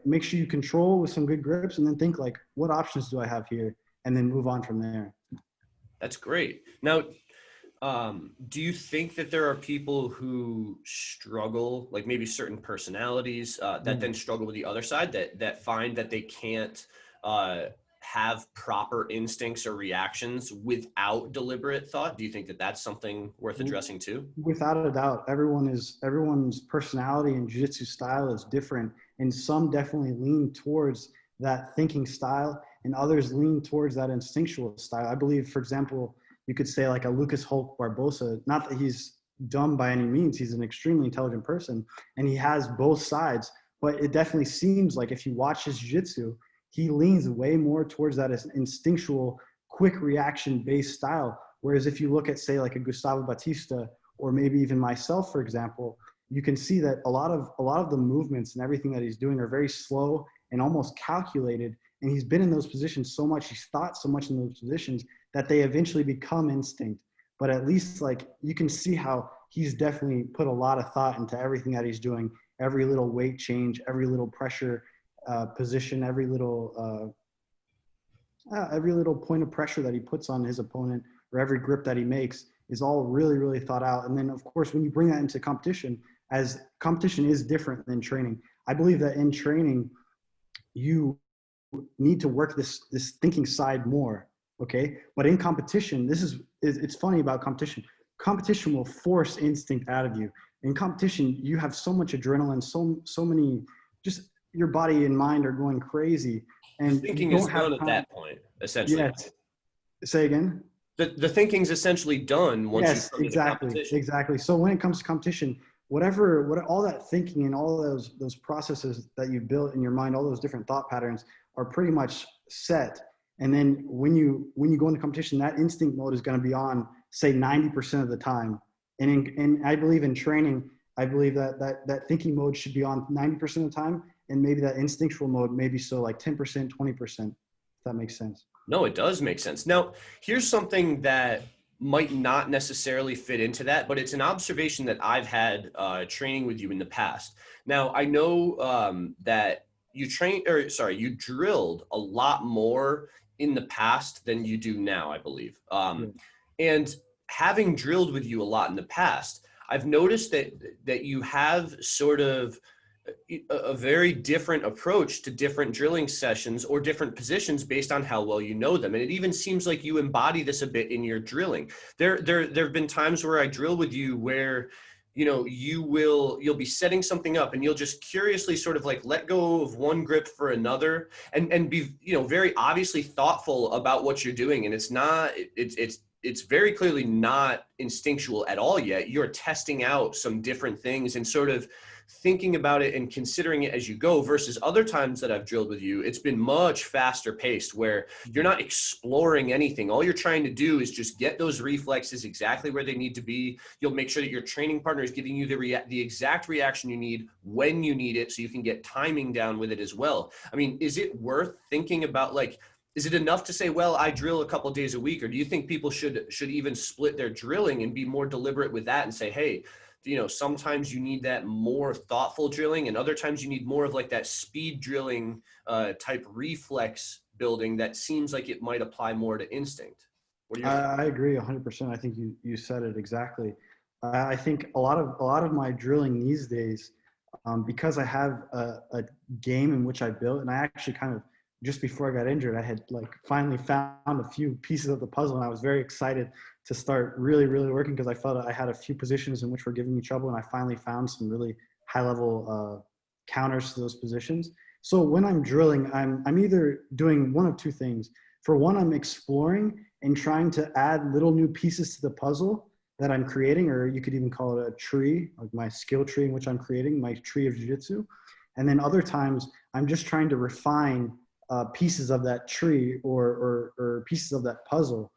make sure you control with some good grips, and then think like, what options do I have here? And then move on from there. That's great. Now, do you think that there are people who struggle, like maybe certain personalities that then struggle with the other side, that find that they can't have proper instincts or reactions without deliberate thought? Do you think that that's something worth addressing too? Without a doubt, everyone's personality and jiu-jitsu style is different, and some definitely lean towards that thinking style, and others lean towards that instinctual style. I believe, for example, you could say like a Lucas Hulk Barbosa, not that he's dumb by any means, he's an extremely intelligent person, and he has both sides, but it definitely seems like if you watch his jiu-jitsu, he leans way more towards that instinctual, quick reaction-based style. Whereas if you look at, say, like a Gustavo Batista, or maybe even myself, for example, you can see that a lot of the movements and everything that he's doing are very slow and almost calculated. And he's been in those positions so much, he's thought so much in those positions, that they eventually become instinct. But at least you can see how he's definitely put a lot of thought into everything that he's doing, every little weight change, every little pressure position, every little point of pressure that he puts on his opponent, or every grip that he makes, is all really, really thought out. And then, of course, when you bring that into competition, as competition is different than training, I believe that in training, you need to work this thinking side more, okay? But in competition, it's funny about competition. Competition will force instinct out of you. In competition, you have so much adrenaline, so many, just your body and mind are going crazy. And thinking is done at that point, essentially. Yes. Say again? The thinking's essentially done once you come into competition. Exactly. So when it comes to competition, all that thinking and all those processes that you built in your mind, all those different thought patterns are pretty much set. And then when you go into competition, that instinct mode is going to be on, say, 90% of the time. And I believe in training, I believe that thinking mode should be on 90% of the time, and maybe that instinctual mode maybe so like 10%, 20%, if that makes sense. No, it does make sense. Now, here's something that might not necessarily fit into that, but it's an observation that I've had training with you in the past. Now, I know that you drilled a lot more in the past than you do now, I believe. And having drilled with you a lot in the past, I've noticed that you have sort of a very different approach to different drilling sessions or different positions based on how well you know them. And it even seems like you embody this a bit in your drilling. There have been times where I drill with you where you'll be setting something up and you'll just curiously sort of like let go of one grip for another and be, very obviously thoughtful about what you're doing. And it's very clearly not instinctual at all yet. You're testing out some different things and sort of thinking about it and considering it as you go, versus other times that I've drilled with you, it's been much faster paced where you're not exploring anything. All you're trying to do is just get those reflexes exactly where they need to be. You'll make sure that your training partner is giving you the exact reaction you need when you need it, so you can get timing down with it as well. I mean, is it worth thinking about, like, is it enough to say, well, I drill a couple days a week? Or do you think people should even split their drilling and be more deliberate with that and say, hey, sometimes you need that more thoughtful drilling, and other times you need more of like that speed drilling type reflex building that seems like it might apply more to instinct? What do you think? I agree 100%. I think you said it exactly. I think a lot of my drilling these days, because I have a game in which I built, and I actually kind of, just before I got injured, I had like finally found a few pieces of the puzzle, and I was very excited to start really, really working because I felt I had a few positions in which were giving me trouble, and I finally found some really high level counters to those positions. So when I'm drilling, I'm either doing one of two things. For one, I'm exploring and trying to add little new pieces to the puzzle that I'm creating, or you could even call it a tree, like my skill tree in which I'm creating, my tree of jiu-jitsu. And then other times, I'm just trying to refine pieces of that tree or pieces of that puzzle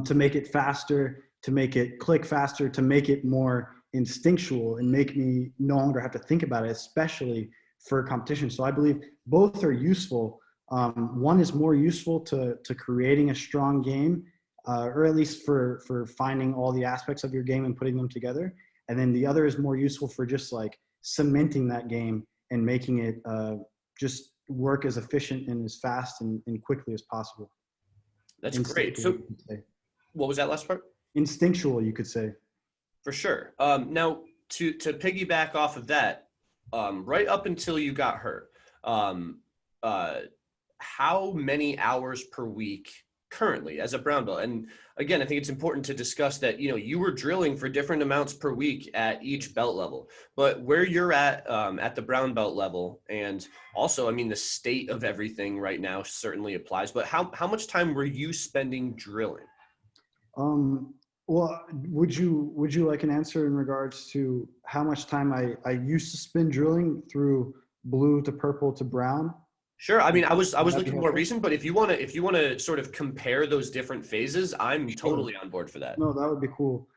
to make it faster, to make it click faster, to make it more instinctual and make me no longer have to think about it, especially for competition. So I believe both are useful. One is more useful to creating a strong game, or at least for finding all the aspects of your game and putting them together. And then the other is more useful for just like cementing that game and making it just work as efficient and as fast and quickly as possible. That's great. So what was that last part? Instinctual, you could say. For sure. Now, to piggyback off of that, right up until you got hurt, how many hours per week currently as a brown belt? And again, I think it's important to discuss that, you were drilling for different amounts per week at each belt level, but where you're at the brown belt level, and also, I mean, the state of everything right now certainly applies, but how much time were you spending drilling? Well, would you like an answer in regards to how much time I used to spend drilling through blue to purple to brown? Sure. I mean, I was looking more recent, but if you want to sort of compare those different phases, I'm totally on board for that. No, that would be cool.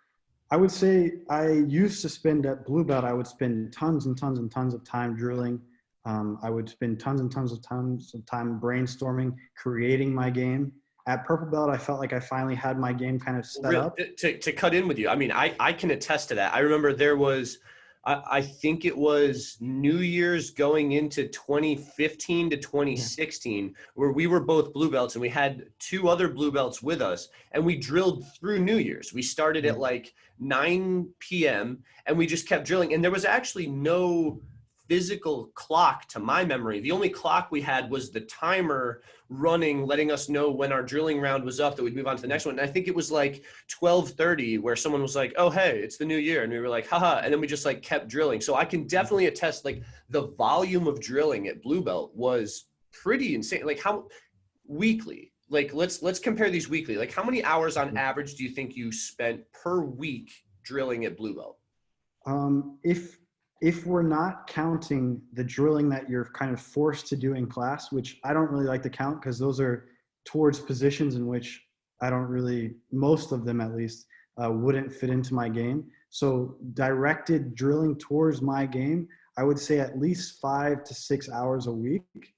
I would say I used to spend at blue belt, I would spend tons and tons and tons of time drilling. I would spend tons and tons of time brainstorming, creating my game. At purple belt, I felt like I finally had my game kind of set up. To cut in with you, I mean, I can attest to that. I remember there was, I think it was New Year's going into 2015 to 2016, where we were both blue belts and we had two other blue belts with us, and we drilled through New Year's. We started at like 9 p.m. and we just kept drilling. And there was actually no physical clock to my memory. The only clock we had was the timer running, letting us know when our drilling round was up, that we'd move on to the next one. And I think it was like 12:30 where someone was like, oh, hey, it's the new year. And we were like, haha. And then we just like kept drilling. So I can definitely attest, like, the volume of drilling at blue belt was pretty insane. Like, how weekly, like, let's compare these weekly. Like, how many hours on average do you think you spent per week drilling at blue belt? If we're not counting the drilling that you're kind of forced to do in class, which I don't really like to count because those are towards positions in which I don't really, most of them at least, wouldn't fit into my game. So directed drilling towards my game, I would say at least 5 to 6 hours a week,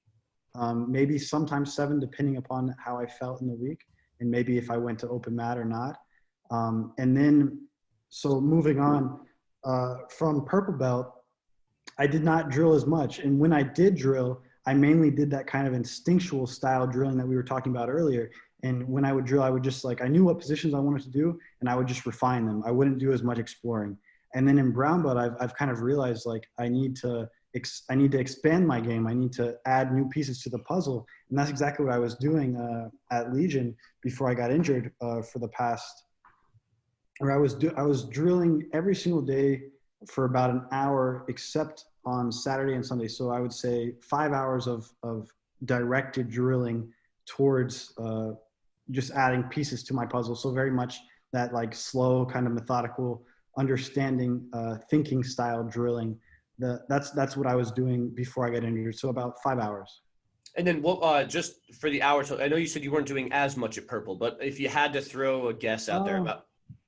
maybe sometimes 7, depending upon how I felt in the week, and maybe if I went to open mat or not. And then, so moving on, from purple belt, I did not drill as much. And when I did drill, I mainly did that kind of instinctual style drilling that we were talking about earlier. And when I would drill, I would just like, I knew what positions I wanted to do and I would just refine them. I wouldn't do as much exploring. And then in brown belt, I've kind of realized like I need to expand my game. I need to add new pieces to the puzzle. And that's exactly what I was doing at Legion before I got injured for the past where I was drilling every single day for about an hour, except on Saturday and Sunday. So I would say 5 hours of directed drilling towards just adding pieces to my puzzle. So very much that like slow, kind of methodical, understanding, thinking style drilling. That's what I was doing before I got injured. So about 5 hours. And then what, just for the hour, so I know you said you weren't doing as much at Purple, but if you had to throw a guess out there, about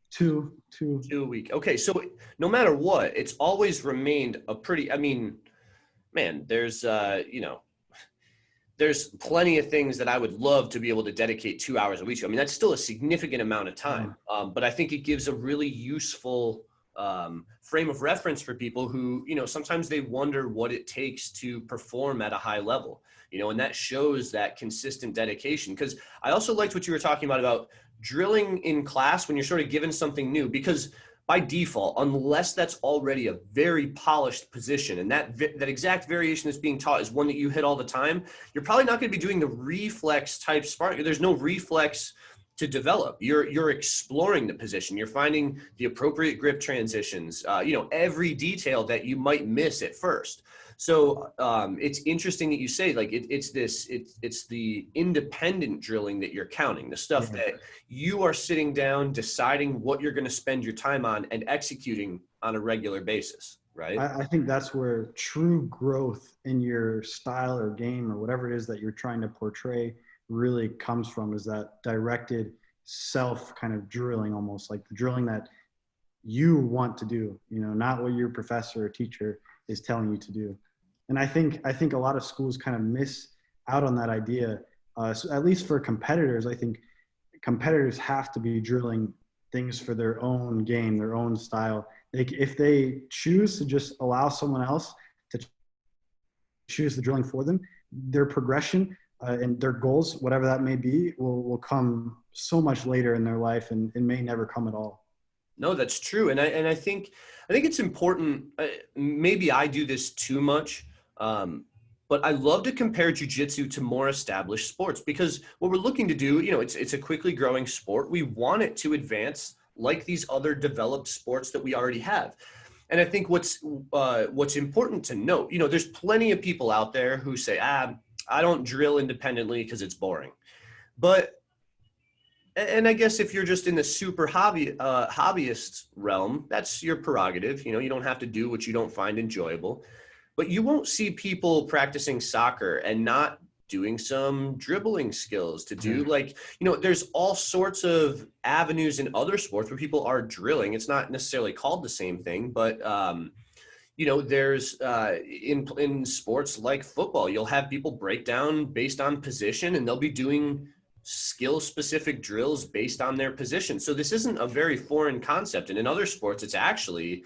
Two. 2 a week. Okay, so no matter what, it's always remained a pretty, I mean, man, there's plenty of things that I would love to be able to dedicate 2 hours a week to. I mean, that's still a significant amount of time, but I think it gives a really useful frame of reference for people who, sometimes they wonder what it takes to perform at a high level, and that shows that consistent dedication. Because I also liked what you were talking about drilling in class when you're sort of given something new, because by default, unless that's already a very polished position and that exact variation that's being taught is one that you hit all the time, you're probably not going to be doing the reflex type sparring. There's no reflex to develop. You're exploring the position. You're finding the appropriate grip transitions, every detail that you might miss at first. So it's interesting that you say like it's the independent drilling that you're counting, the stuff that you are sitting down, deciding what you're going to spend your time on and executing on a regular basis, right? I think that's where true growth in your style or game or whatever it is that you're trying to portray really comes from, is that directed self kind of drilling, almost like the drilling that you want to do, not what your professor or teacher is telling you to do. And I think a lot of schools kind of miss out on that idea. So at least for competitors, I think competitors have to be drilling things for their own game, their own style. If they choose to just allow someone else to choose the drilling for them, their progression and their goals, whatever that may be, will come so much later in their life, and it may never come at all. No, that's true. And I think it's important. Maybe I do this too much. But I love to compare jiu-jitsu to more established sports, because what we're looking to do, it's a quickly growing sport. We want it to advance like these other developed sports that we already have. And I think what's important to note, there's plenty of people out there who say, I don't drill independently because it's boring. And I guess if you're just in the super hobbyist realm, that's your prerogative. You don't have to do what you don't find enjoyable. But you won't see people practicing soccer and not doing some dribbling skills to do there's all sorts of avenues in other sports where people are drilling. It's not necessarily called the same thing, but there's in sports like football, you'll have people break down based on position, and they'll be doing skill specific drills based on their position. So this isn't a very foreign concept. And in other sports, it's actually,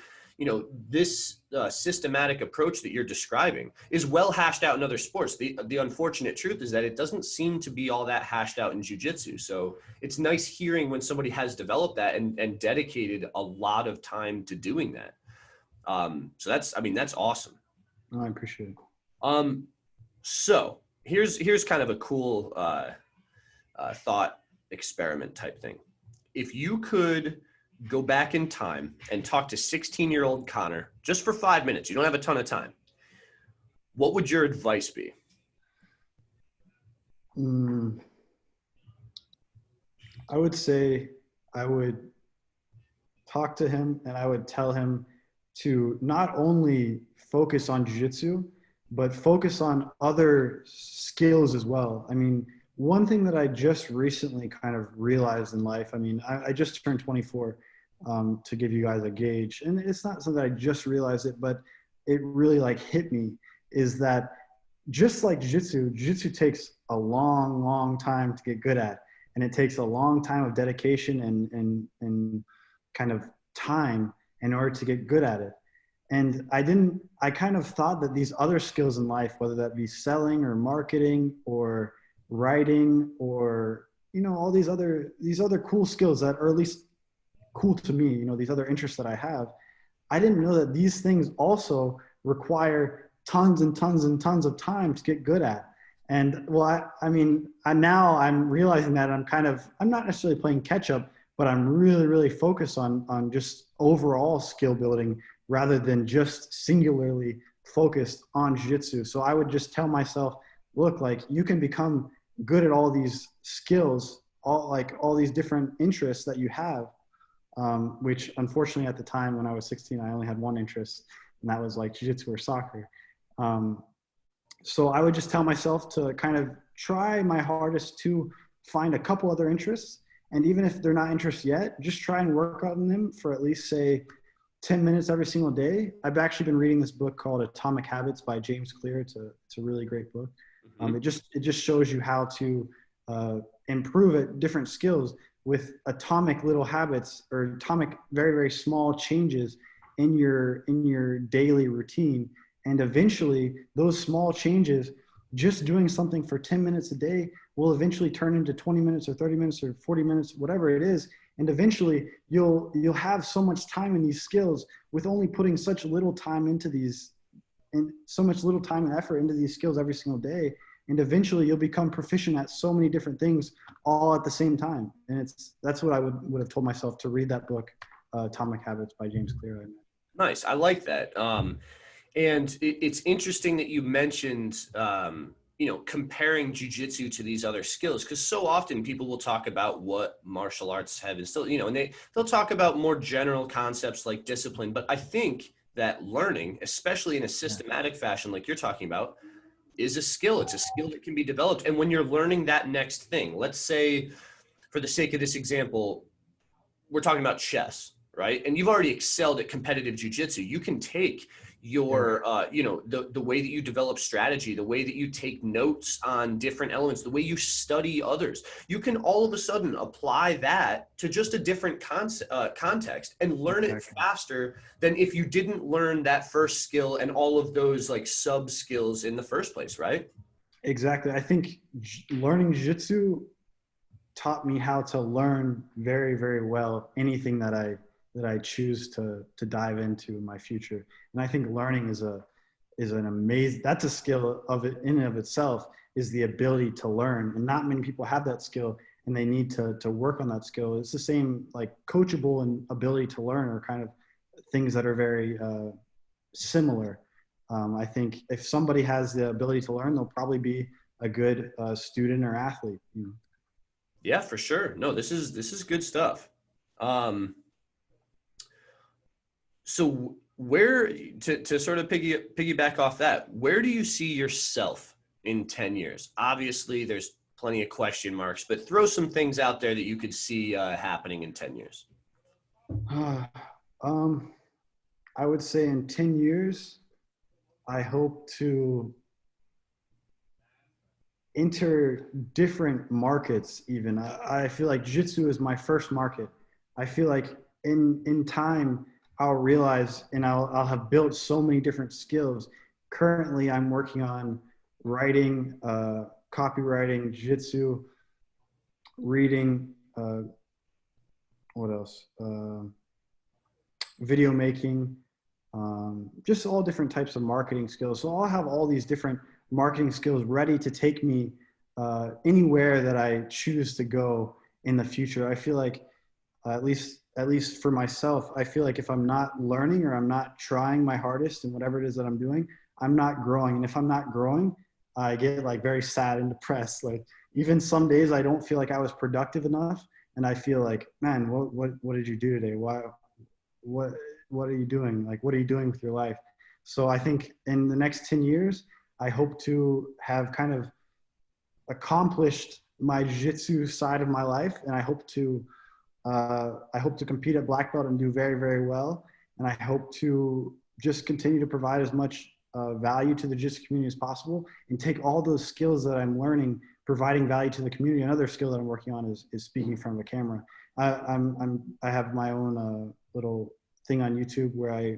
this systematic approach that you're describing is well hashed out in other sports. The unfortunate truth is that it doesn't seem to be all that hashed out in jiu-jitsu. So it's nice hearing when somebody has developed that and dedicated a lot of time to doing that. So that's awesome. I appreciate it. So here's kind of a cool thought experiment type thing. If you could go back in time and talk to 16-year-old Connor just for 5 minutes, you don't have a ton of time, what would your advice be? I would say I would talk to him and I would tell him to not only focus on jiu-jitsu, but focus on other skills as well. I mean, one thing that I just recently kind of realized in life, I just turned 24, to give you guys a gauge. And it's not something I just realized it, but it really hit me, is that just like jiu-jitsu takes a long, long time to get good at. And it takes a long time of dedication and kind of time in order to get good at it. And I kind of thought that these other skills in life, whether that be selling or marketing or writing or, all these other cool skills that are at least cool to me, these other interests that I have, I didn't know that these things also require tons and tons and tons of time to get good at. And now I'm realizing that I'm not necessarily playing catch up, but I'm really, really focused on just overall skill building rather than just singularly focused on jiu-jitsu. So I would just tell myself, look, like you can become good at all these skills, all these different interests that you have, which unfortunately at the time when I was 16, I only had one interest, and that was like jiu-jitsu or soccer. So I would just tell myself to kind of try my hardest to find a couple other interests. And even if they're not interests yet, just try and work on them for at least, say, 10 minutes every single day. I've actually been reading this book called Atomic Habits by James Clear. It's a really great book. It just shows you how to improve at different skills with atomic little habits or atomic, very, very small changes in your daily routine. And eventually those small changes, just doing something for 10 minutes a day will eventually turn into 20 minutes or 30 minutes or 40 minutes, whatever it is. And eventually you'll have so much time in these skills with only putting such little time into these, and so much little time and effort into these skills every single day. And eventually you'll become proficient at so many different things all at the same time. And that's what I would have told myself, to read that book, Atomic Habits by James Clear. Nice. I like that. And it's interesting that you mentioned, comparing jiu-jitsu to these other skills, because so often people will talk about what martial arts have instilled, and they'll talk about more general concepts like discipline. But I think that learning, especially in a systematic fashion, like you're talking about, is a skill. It's a skill that can be developed. And when you're learning that next thing, let's say, for the sake of this example, we're talking about chess, right? And you've already excelled at competitive jiu-jitsu. You can take your, the way that you develop strategy, the way that you take notes on different elements, the way you study others. You can all of a sudden apply that to just a different context and learn it faster than if you didn't learn that first skill and all of those like sub skills in the first place, right? Exactly. I think learning jiu-jitsu taught me how to learn very, very well anything that I choose to dive into in my future. And I think learning is an amazing, that's a skill of it in and of itself, is the ability to learn. And not many people have that skill, and they need to work on that skill. It's the same, like coachable and ability to learn are kind of things that are very similar. I think if somebody has the ability to learn, they'll probably be a good student or athlete. Yeah, for sure. No, this is good stuff. So where, to sort of piggyback off that, where do you see yourself in 10 years? Obviously, there's plenty of question marks, but throw some things out there that you could see happening in 10 years. I would say in 10 years, I hope to enter different markets even. I feel like jiu-jitsu is my first market. I feel like in time, I'll realize and I'll have built so many different skills. Currently, I'm working on writing, copywriting, jiu-jitsu, reading, what else? Video making, just all different types of marketing skills. So I'll have all these different marketing skills ready to take me anywhere that I choose to go in the future. I feel like, at least for myself, I feel like if I'm not learning or I'm not trying my hardest in whatever it is that I'm doing, I'm not growing. And if I'm not growing, I get like very sad and depressed. Like even some days I don't feel like I was productive enough, and I feel like, man, what did you do today? What are you doing? Like, what are you doing with your life? So I think in the next 10 years, I hope to have kind of accomplished my jiu-jitsu side of my life. And I hope to compete at black belt and do very, very well. And I hope to just continue to provide as much value to the jiu-jitsu community as possible, and take all those skills that I'm learning, providing value to the community. Another skill that I'm working on is speaking in front of a camera. I have my own little thing on YouTube where I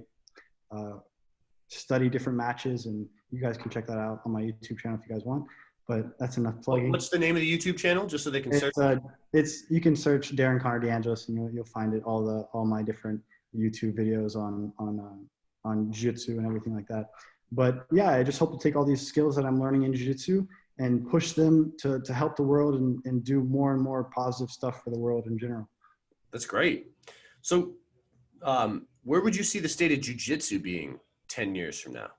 study different matches, and you guys can check that out on my YouTube channel if you guys want. But that's enough plugging. What's the name of the YouTube channel, just so they can search? You can search Darin Conner DeAngelis, and you'll find it. All my different YouTube videos on jiu-jitsu and everything like that. But yeah, I just hope to take all these skills that I'm learning in jiu-jitsu and push them to help the world and do more and more positive stuff for the world in general. That's great. So, where would you see the state of jiu-jitsu being 10 years from now?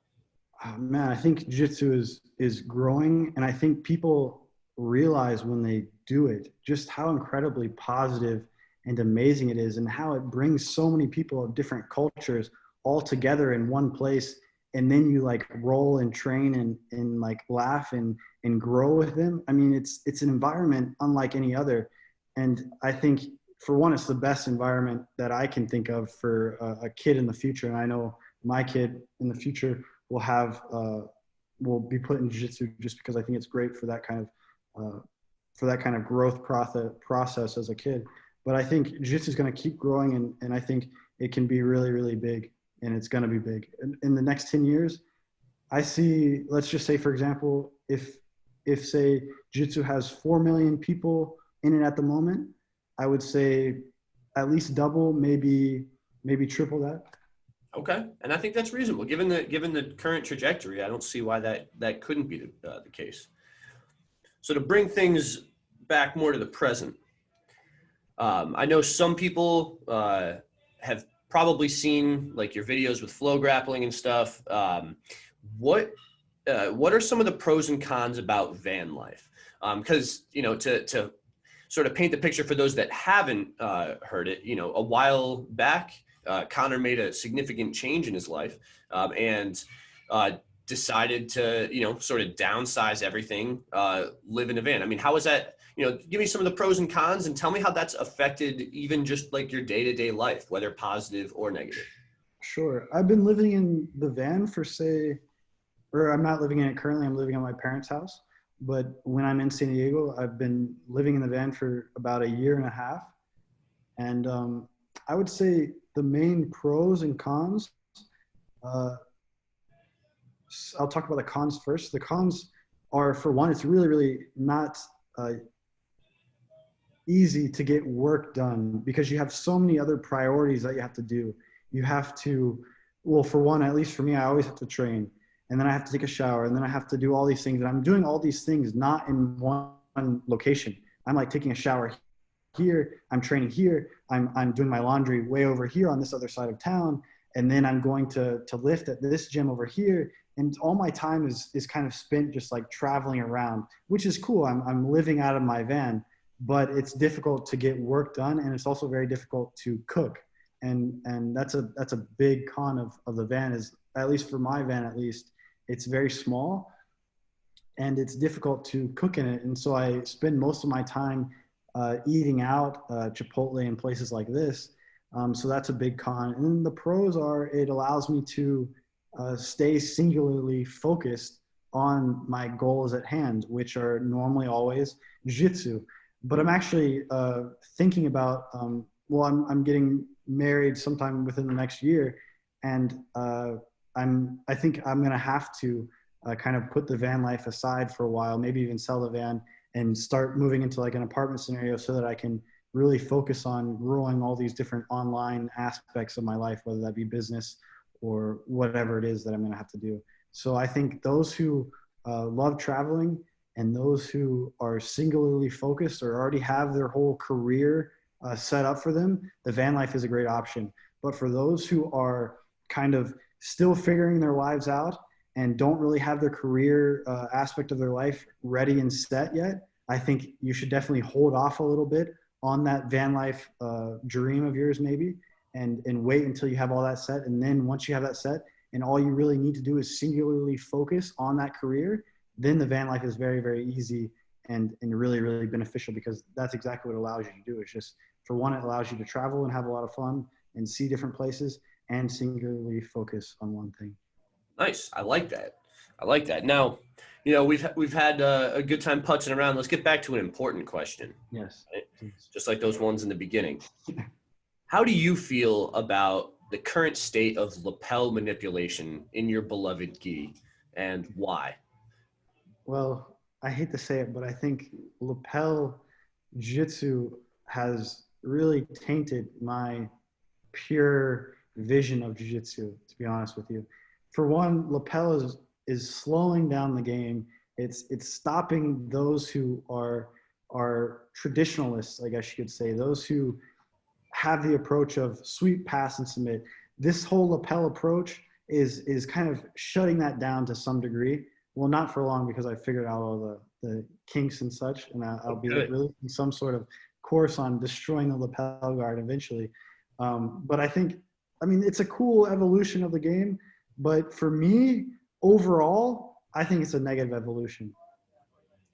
Man, I think jiu-jitsu is growing, and I think people realize when they do it just how incredibly positive and amazing it is, and how it brings so many people of different cultures all together in one place. And then you like roll and train and like laugh and grow with them. I mean, it's an environment unlike any other. And I think, for one, it's the best environment that I can think of for a kid in the future. And I know my kid in the future will be put in jiu-jitsu just because I think it's great for that kind of growth process as a kid. But I think jiu-jitsu is going to keep growing, and I think it can be really, really big, and it's going to be big. In the next 10 years, I see, let's just say, for example, if say jiu-jitsu has 4 million people in it at the moment, I would say at least double, maybe triple that. Okay, and I think that's reasonable given the current trajectory. I don't see why that couldn't be the case. So to bring things back more to the present, I know some people have probably seen like your videos with flow grappling and stuff. What are some of the pros and cons about van life? Because to sort of paint the picture for those that haven't heard it, a while back, Connor made a significant change in his life and decided to, sort of downsize everything, live in a van. I mean, how is that? Give me some of the pros and cons and tell me how that's affected even just like your day-to-day life, whether positive or negative. Sure. I've been living in the van or I'm not living in it currently. I'm living at my parents' house. But when I'm in San Diego, I've been living in the van for about a year and a half. And I would say the main pros and cons, I'll talk about the cons first. The cons are, for one, it's really, really not easy to get work done because you have so many other priorities that you have to do. You have to, well, for one, at least for me, I always have to train. And then I have to take a shower, and then I have to do all these things. And I'm doing all these things not in one location. I'm like taking a shower here, I'm training here, I'm doing my laundry way over here on this other side of town, and then I'm going to lift at this gym over here. And all my time is kind of spent just like traveling around, which is cool. I'm living out of my van, but it's difficult to get work done, and it's also very difficult to cook. And that's a big con of the van, is, at least for my van at least, it's very small and it's difficult to cook in it. And so I spend most of my time eating out, Chipotle and places like this. So that's a big con. And then the pros are, it allows me to stay singularly focused on my goals at hand, which are normally always jiu-jitsu. But I'm actually thinking about, I'm getting married sometime within the next year, and I think I'm going to have to kind of put the van life aside for a while, maybe even sell the van and start moving into like an apartment scenario so that I can really focus on growing all these different online aspects of my life, whether that be business or whatever it is that I'm going to have to do. So I think those who love traveling and those who are singularly focused or already have their whole career set up for them, the van life is a great option. But for those who are kind of still figuring their lives out and don't really have their career aspect of their life ready and set yet, I think you should definitely hold off a little bit on that van life dream of yours maybe, and wait until you have all that set. And then once you have that set and all you really need to do is singularly focus on that career, then the van life is very, very easy and really, really beneficial, because that's exactly what it allows you to do. It's just, for one, it allows you to travel and have a lot of fun and see different places and singularly focus on one thing. Nice. I like that. I like that. Now, we've had a good time putzing around. Let's get back to an important question. Yes. Right? Just like those ones in the beginning. How do you feel about the current state of lapel manipulation in your beloved gi, and why? Well, I hate to say it, but I think lapel jiu-jitsu has really tainted my pure vision of jiu-jitsu, to be honest with you. For one, lapel is slowing down the game. It's stopping those who are traditionalists, I guess you could say, those who have the approach of sweep, pass, and submit. This whole lapel approach is kind of shutting that down to some degree. Well, not for long, because I figured out all the kinks and such, and I'll be releasing some sort of course on destroying the lapel guard eventually. But I think, I mean, it's a cool evolution of the game, but for me, overall, I think it's a negative evolution.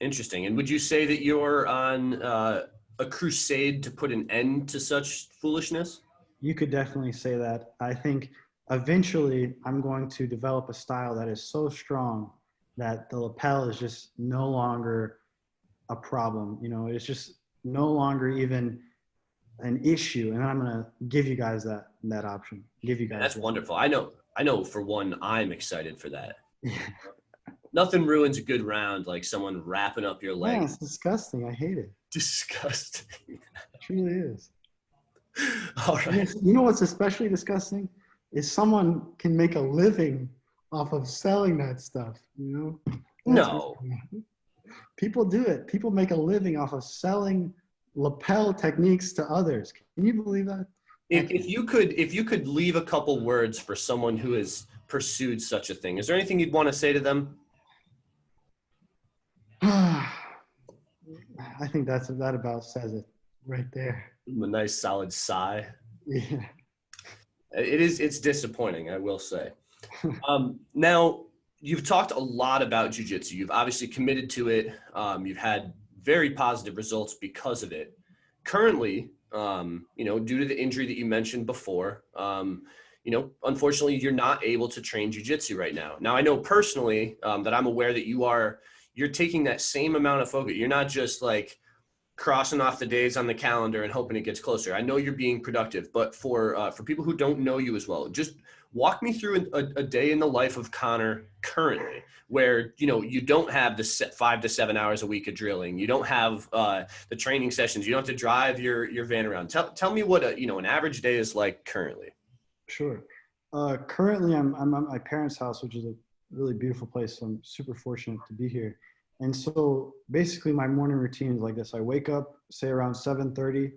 Interesting. And would you say that you're on a crusade to put an end to such foolishness? You could definitely say that. I think eventually I'm going to develop a style that is so strong that the lapel is just no longer a problem. You know, it's just no longer even an issue. And I'm going to give you guys that option. Give you guys. That's wonderful. I know for one, I'm excited for that. Nothing ruins a good round like someone wrapping up your leg. Yeah, it's disgusting. I hate it. Disgusting. It truly is. All right. You know what's especially disgusting is someone can make a living off of selling that stuff. You know? No. People do it. People make a living off of selling lapel techniques to others. Can you believe that? If you could leave a couple words for someone who has pursued such a thing, is there anything you'd want to say to them? I think that about says it right there. A nice solid sigh. Yeah. It's disappointing, I will say. Now, you've talked a lot about jiu-jitsu. You've obviously committed to it. You've had very positive results because of it. Currently, due to the injury that you mentioned before, unfortunately, you're not able to train jiu-jitsu right now. Now, I know personally that I'm aware that you're taking that same amount of focus. You're not just like crossing off the days on the calendar and hoping it gets closer. I know you're being productive, but for people who don't know you as well, just walk me through a day in the life of Conor currently, where, you don't have the 5 to 7 hours a week of drilling. You don't have the training sessions. You don't have to drive your van around. Tell me what an average day is like currently. Sure. Currently, I'm at my parents' house, which is a really beautiful place. So I'm super fortunate to be here. And so basically my morning routine is like this. I wake up, say around 7:30,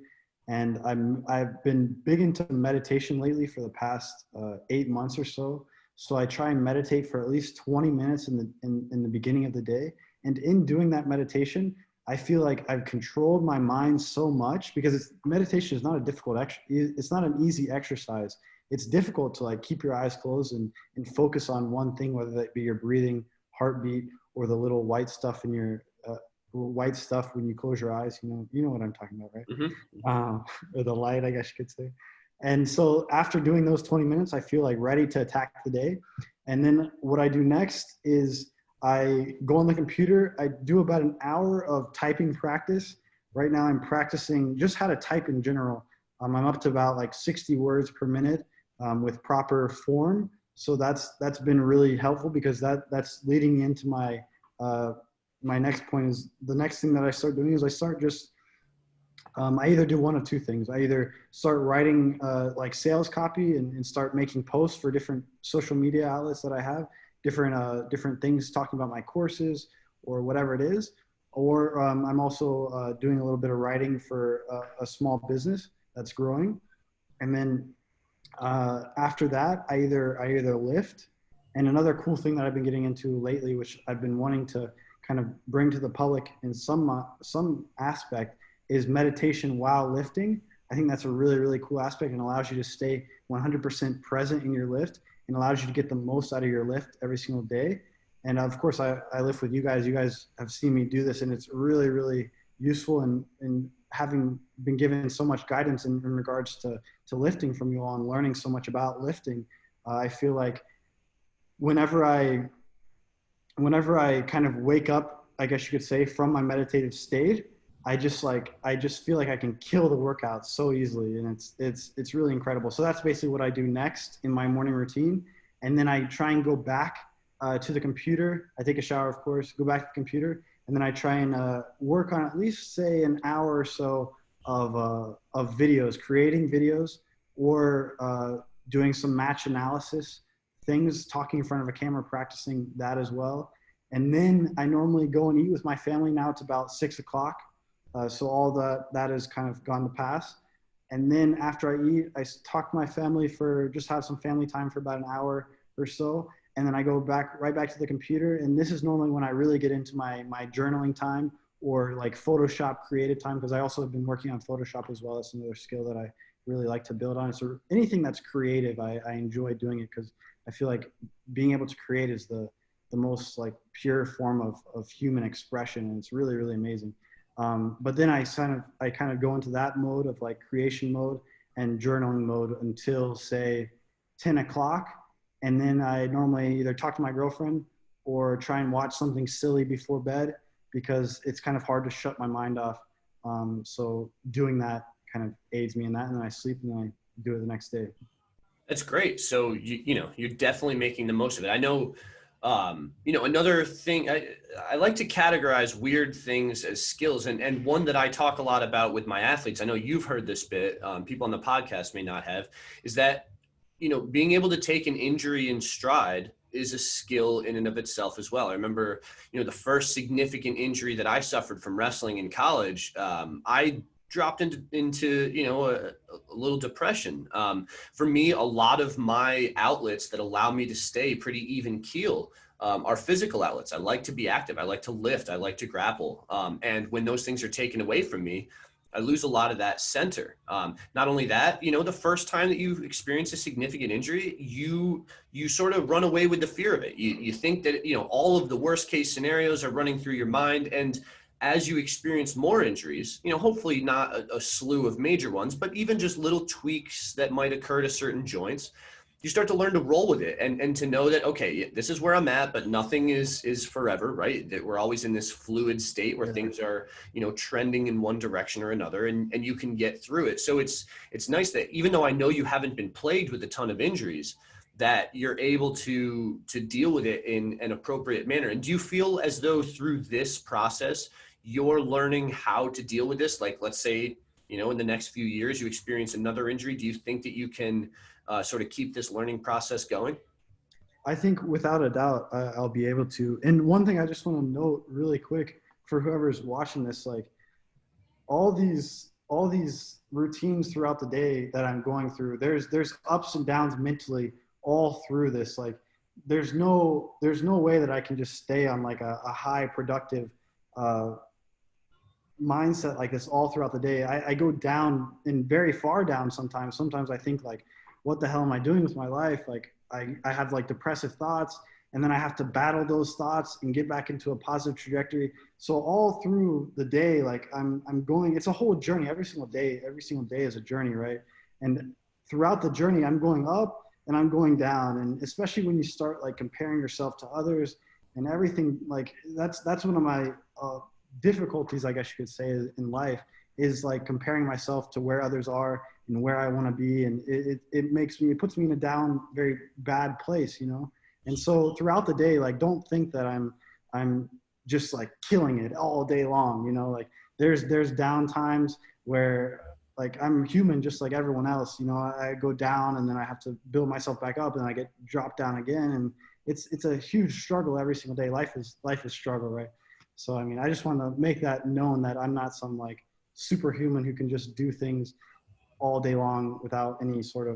and I've been big into meditation lately for the past 8 months or so. So I try and meditate for at least 20 minutes in the beginning of the day. And in doing that meditation, I feel like I've controlled my mind so much, because meditation is not a difficult it's not an easy exercise. It's difficult to like keep your eyes closed and focus on one thing, whether that be your breathing, heartbeat, or the little white stuff in your white stuff when you close your eyes. You know what I'm talking about, right? Mm-hmm. Or the light, I guess you could say. And so after doing those 20 minutes, I feel like ready to attack the day. And then what I do next is I go on the computer. I do about an hour of typing practice. Right now I'm practicing just how to type in general. I'm up to about like 60 words per minute with proper form. So that's been really helpful, because that's leading me into my my next point. Is the next thing that I start doing is I start just I either do one of two things. I either start writing like sales copy and start making posts for different social media outlets that I have, different things talking about my courses or whatever it is. Or I'm also doing a little bit of writing for a small business that's growing. And then after that, I either lift. And another cool thing that I've been getting into lately, which I've been wanting to kind of bring to the public in some aspect, is meditation while lifting. I think that's a really, really cool aspect, and allows you to stay 100% present in your lift, and allows you to get the most out of your lift every single day. And of course, I lift with you guys. You guys have seen me do this, and it's really, really useful. And having been given so much guidance in regards to lifting from you all, and learning so much about lifting, I feel like whenever I kind of wake up, I guess you could say, from my meditative state, I just feel like I can kill the workout so easily, and it's really incredible. So that's basically what I do next in my morning routine. And then I try and go back to the computer. I take a shower, of course, go back to the computer, and then I try and work on at least, say, an hour or so of videos, creating videos, or doing some match analysis things, talking in front of a camera, practicing that as well. And then I normally go and eat with my family. Now it's about 6 o'clock. So all that has kind of gone to pass. And then after I eat, I talk to my family for just have some family time for about an hour or so. And then I go right back to the computer. And this is normally when I really get into my journaling time or like Photoshop creative time, because I also have been working on Photoshop as well. That's another skill that I really like to build on. So anything that's creative, I enjoy doing it because I feel like being able to create is the most like pure form of human expression. And it's really, really amazing. But then I kind of go into that mode of like creation mode and journaling mode until say 10 o'clock. And then I normally either talk to my girlfriend or try and watch something silly before bed because it's kind of hard to shut my mind off. So doing that kind of aids me in that. And then I sleep and then I do it the next day. That's great. So you're definitely making the most of it. I know, another thing, I like to categorize weird things as skills, and one that I talk a lot about with my athletes, I know you've heard this bit, people on the podcast may not have, is that, being able to take an injury in stride is a skill in and of itself as well. I remember, the first significant injury that I suffered from wrestling in college, I dropped into a little depression. For me, a lot of my outlets that allow me to stay pretty even keel are physical outlets. I like to be active. I like to lift. I like to grapple. And when those things are taken away from me, I lose a lot of that center. Not only that, the first time that you experience a significant injury, you sort of run away with the fear of it. You think that, all of the worst case scenarios are running through your mind. And as you experience more injuries, hopefully not a slew of major ones, but even just little tweaks that might occur to certain joints, you start to learn to roll with it and to know that, okay, this is where I'm at, but nothing is forever, right? That we're always in this fluid state where things are, trending in one direction or another, and you can get through it. So it's nice that even though I know you haven't been plagued with a ton of injuries, that you're able to deal with it in an appropriate manner. And do you feel as though through this process, you're learning how to deal with this? Like, let's say, in the next few years, you experience another injury. Do you think that you can sort of keep this learning process going? I think without a doubt, I'll be able to. And one thing I just want to note really quick for whoever's watching this, like all these routines throughout the day that I'm going through, there's ups and downs mentally all through this. Like there's no way that I can just stay on like a high productive mindset like this all throughout the day. I go down and very far down sometimes. Sometimes I think like, what the hell am I doing with my life? Like I have like depressive thoughts, and then I have to battle those thoughts and get back into a positive trajectory. So all through the day, like I'm going, it's a whole journey. Every single day is a journey, right? And throughout the journey, I'm going up and I'm going down. And especially when you start like comparing yourself to others and everything, like that's one of my difficulties, I guess you could say, in life, is like comparing myself to where others are and where I want to be. And it puts me in a very bad place, And so throughout the day, like, don't think that I'm just like killing it all day long, like there's down times where like I'm human just like everyone else, I go down and then I have to build myself back up and I get dropped down again. And it's a huge struggle every single day. Life is struggle, right? So, I mean, I just want to make that known that I'm not some like superhuman who can just do things all day long without any sort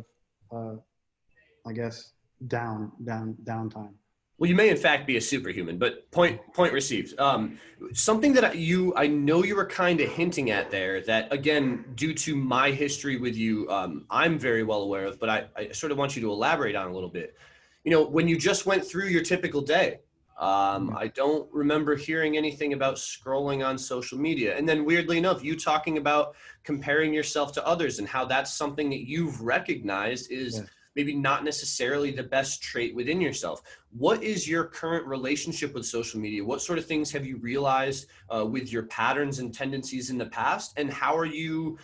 of, I guess, downtime. Well, you may in fact be a superhuman, but point received. Something that I know you were kind of hinting at there that, again, due to my history with you, I'm very well aware of, but I sort of want you to elaborate on a little bit. When you just went through your typical day, I don't remember hearing anything about scrolling on social media. And then weirdly enough, you talking about comparing yourself to others and how that's something that you've recognized is maybe not necessarily the best trait within yourself. What is your current relationship with social media? What sort of things have you realized with your patterns and tendencies in the past? And how are you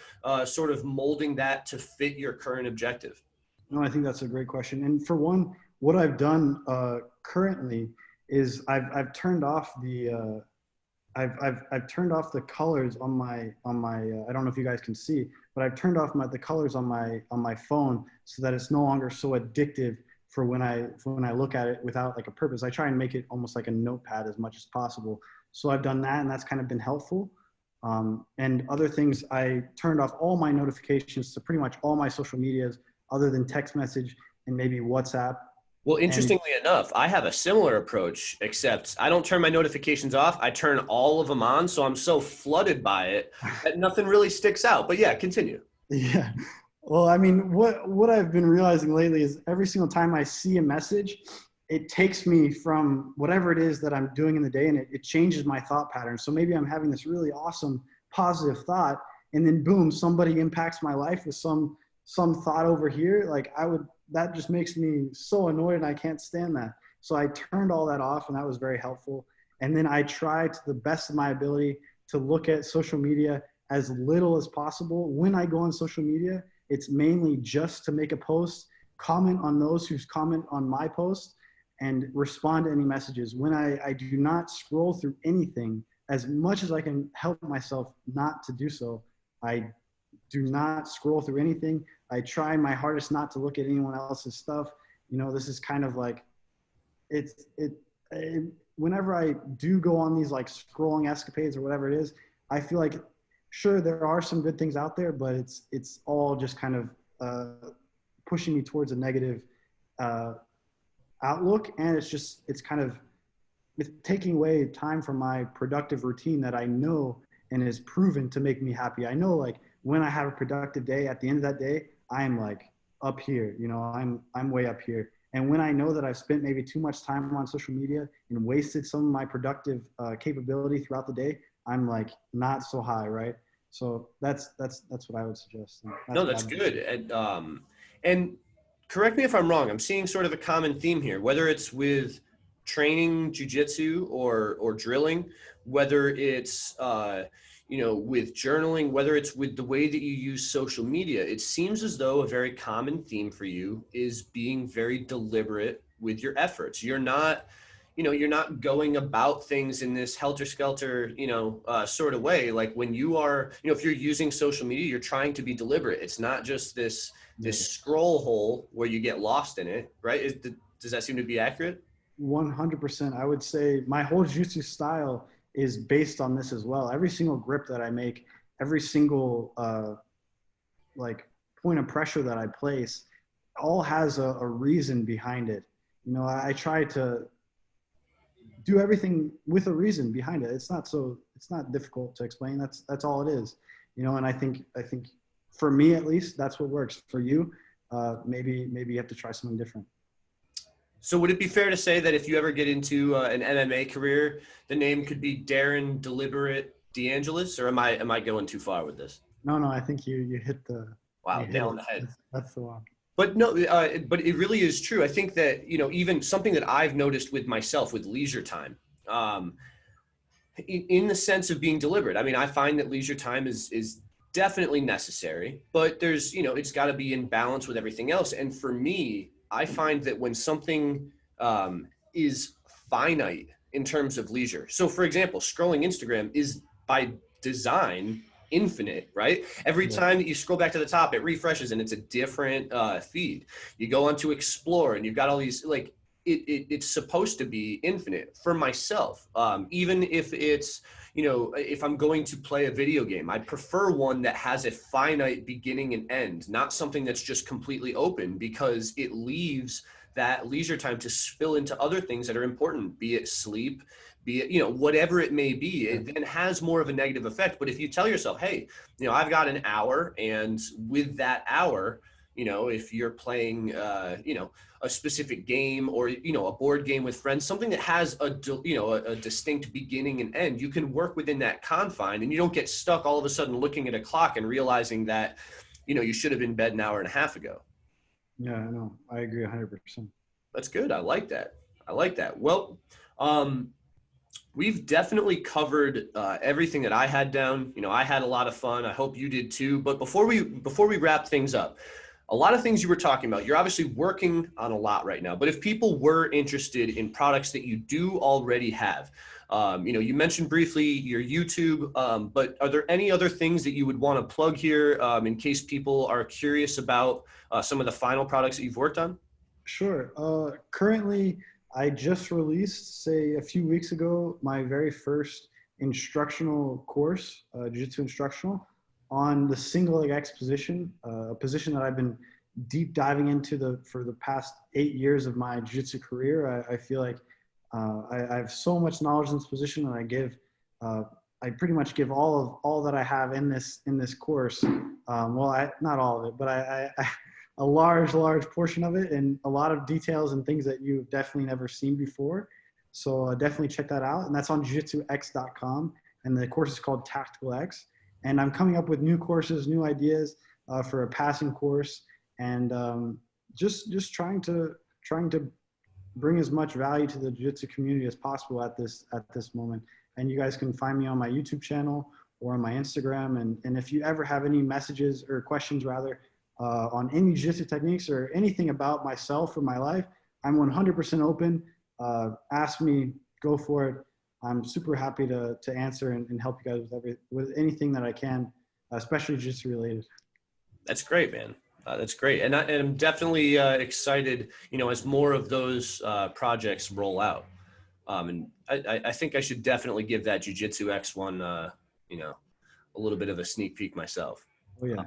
sort of molding that to fit your current objective? No, I think that's a great question. And for one, what I've done currently is I've turned off the I've turned off the colors on my I don't know if you guys can see, but I've turned off the colors on my phone so that it's no longer so addictive for when I look at it without like a purpose. I try and make it almost like a notepad as much as possible. So I've done that, and that's kind of been helpful. And other things, I turned off all my notifications to pretty much all my social medias other than text message and maybe WhatsApp. Well, And interestingly enough, I have a similar approach, except I don't turn my notifications off. I turn all of them on. So I'm so flooded by it that nothing really sticks out. But yeah, continue. yeah, well, I mean, what I've been realizing lately is every single time I see a message, it takes me from whatever it is that I'm doing in the day, and it changes my thought pattern. So maybe I'm having this really awesome positive thought, and then boom, somebody impacts my life with some thought over here. Like that just makes me so annoyed, and I can't stand that. So I turned all that off, and that was very helpful. And then I tried to the best of my ability to look at social media as little as possible. When I go on social media, it's mainly just to make a post, comment on those who comment on my post, and respond to any messages. When I do not scroll through anything, as much as I can help myself not to do so, I do not scroll through anything. I try my hardest not to look at anyone else's stuff. You know, this is kind of like, whenever I do go on these like scrolling escapades or whatever it is, I feel like, sure, there are some good things out there, but it's all just kind of pushing me towards a negative outlook. And it's kind of, it's taking away time from my productive routine that I know and is proven to make me happy. I know, like, when I have a productive day, at the end of that day, I'm like up here, you know, I'm way up here. And when I know that I've spent maybe too much time on social media and wasted some of my productive capability throughout the day, I'm like not so high, right? So that's what I would suggest. No, that's good. And correct me if I'm wrong. I'm seeing sort of a common theme here, whether it's with training jiu-jitsu or drilling, whether it's with journaling, whether it's with the way that you use social media. It seems as though a very common theme for you is being very deliberate with your efforts. You're not going about things in this helter-skelter, sort of way. Like when you are, if you're using social media, you're trying to be deliberate. It's not just this scroll hole where you get lost in it, right? Does that seem to be accurate? 100%. I would say my whole jiu-jitsu style is based on this as well. Every single grip that I make, every single like point of pressure that I place, all has a reason behind it. You know, I try to do everything with a reason behind it. It's not difficult to explain. That's all it is, you know. And I think for me at least, that's what works. For you, maybe you have to try something different. So would it be fair to say that if you ever get into an MMA career, the name could be Darin Deliberate DeAngelis, or am I going too far with this? No, I think you hit the nail on the head. That's the one. But no, but it really is true. I think that, even something that I've noticed with myself with leisure time, in the sense of being deliberate. I mean, I find that leisure time is definitely necessary, but there's, it's got to be in balance with everything else. And for me, I find that when something is finite in terms of leisure. So for example, scrolling Instagram is by design infinite, right? Every time that you scroll back to the top, it refreshes and it's a different feed. You go on to explore and you've got all these, like, it's supposed to be infinite. For myself, even if it's, if I'm going to play a video game, I prefer one that has a finite beginning and end, not something that's just completely open, because it leaves that leisure time to spill into other things that are important, be it sleep, be it, whatever it may be. It then has more of a negative effect. But if you tell yourself, hey, I've got an hour, and with that hour, if you're playing, a specific game, or, a board game with friends, something that has a distinct beginning and end, you can work within that confine, and you don't get stuck all of a sudden looking at a clock and realizing that, you should have been in bed an hour and a half ago. Yeah, I know. I agree 100%. That's good. I like that. Well, we've definitely covered everything that I had down. I had a lot of fun. I hope you did too. But before we wrap things up, a lot of things you were talking about, you're obviously working on a lot right now, but if people were interested in products that you do already have, you mentioned briefly your YouTube, but are there any other things that you would want to plug here in case people are curious about some of the final products that you've worked on? Sure. Currently, I just released, say, a few weeks ago, my very first instructional course, jiu-jitsu instructional, on the single leg X position, a position that I've been deep diving into for the past 8 years of my jiu-jitsu career. I feel like I have so much knowledge in this position, and I pretty much give all that I have in this course. Not all of it, but a large portion of it, and a lot of details and things that you've definitely never seen before. So definitely check that out. And that's on jiu-jitsux.com. And the course is called Tactical X. And I'm coming up with new courses, new ideas for a passing course, and just trying to bring as much value to the jiu-jitsu community as possible at this moment. And you guys can find me on my YouTube channel or on my Instagram. And if you ever have any messages or questions rather on any jiu-jitsu techniques or anything about myself or my life, I'm 100% open. Ask me, go for it. I'm super happy to answer and help you guys with anything that I can, especially jiu-jitsu related. That's great, man. That's great. And I'm definitely excited, as more of those projects roll out. And I think I should definitely give that Jiu-Jitsu X one, a little bit of a sneak peek myself. Oh, yeah.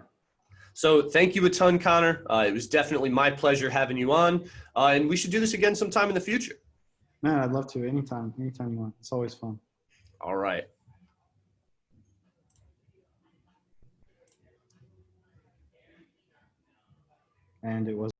So thank you a ton, Connor. It was definitely my pleasure having you on. And we should do this again sometime in the future. Man, I'd love to. Anytime you want. It's always fun. All right. And it was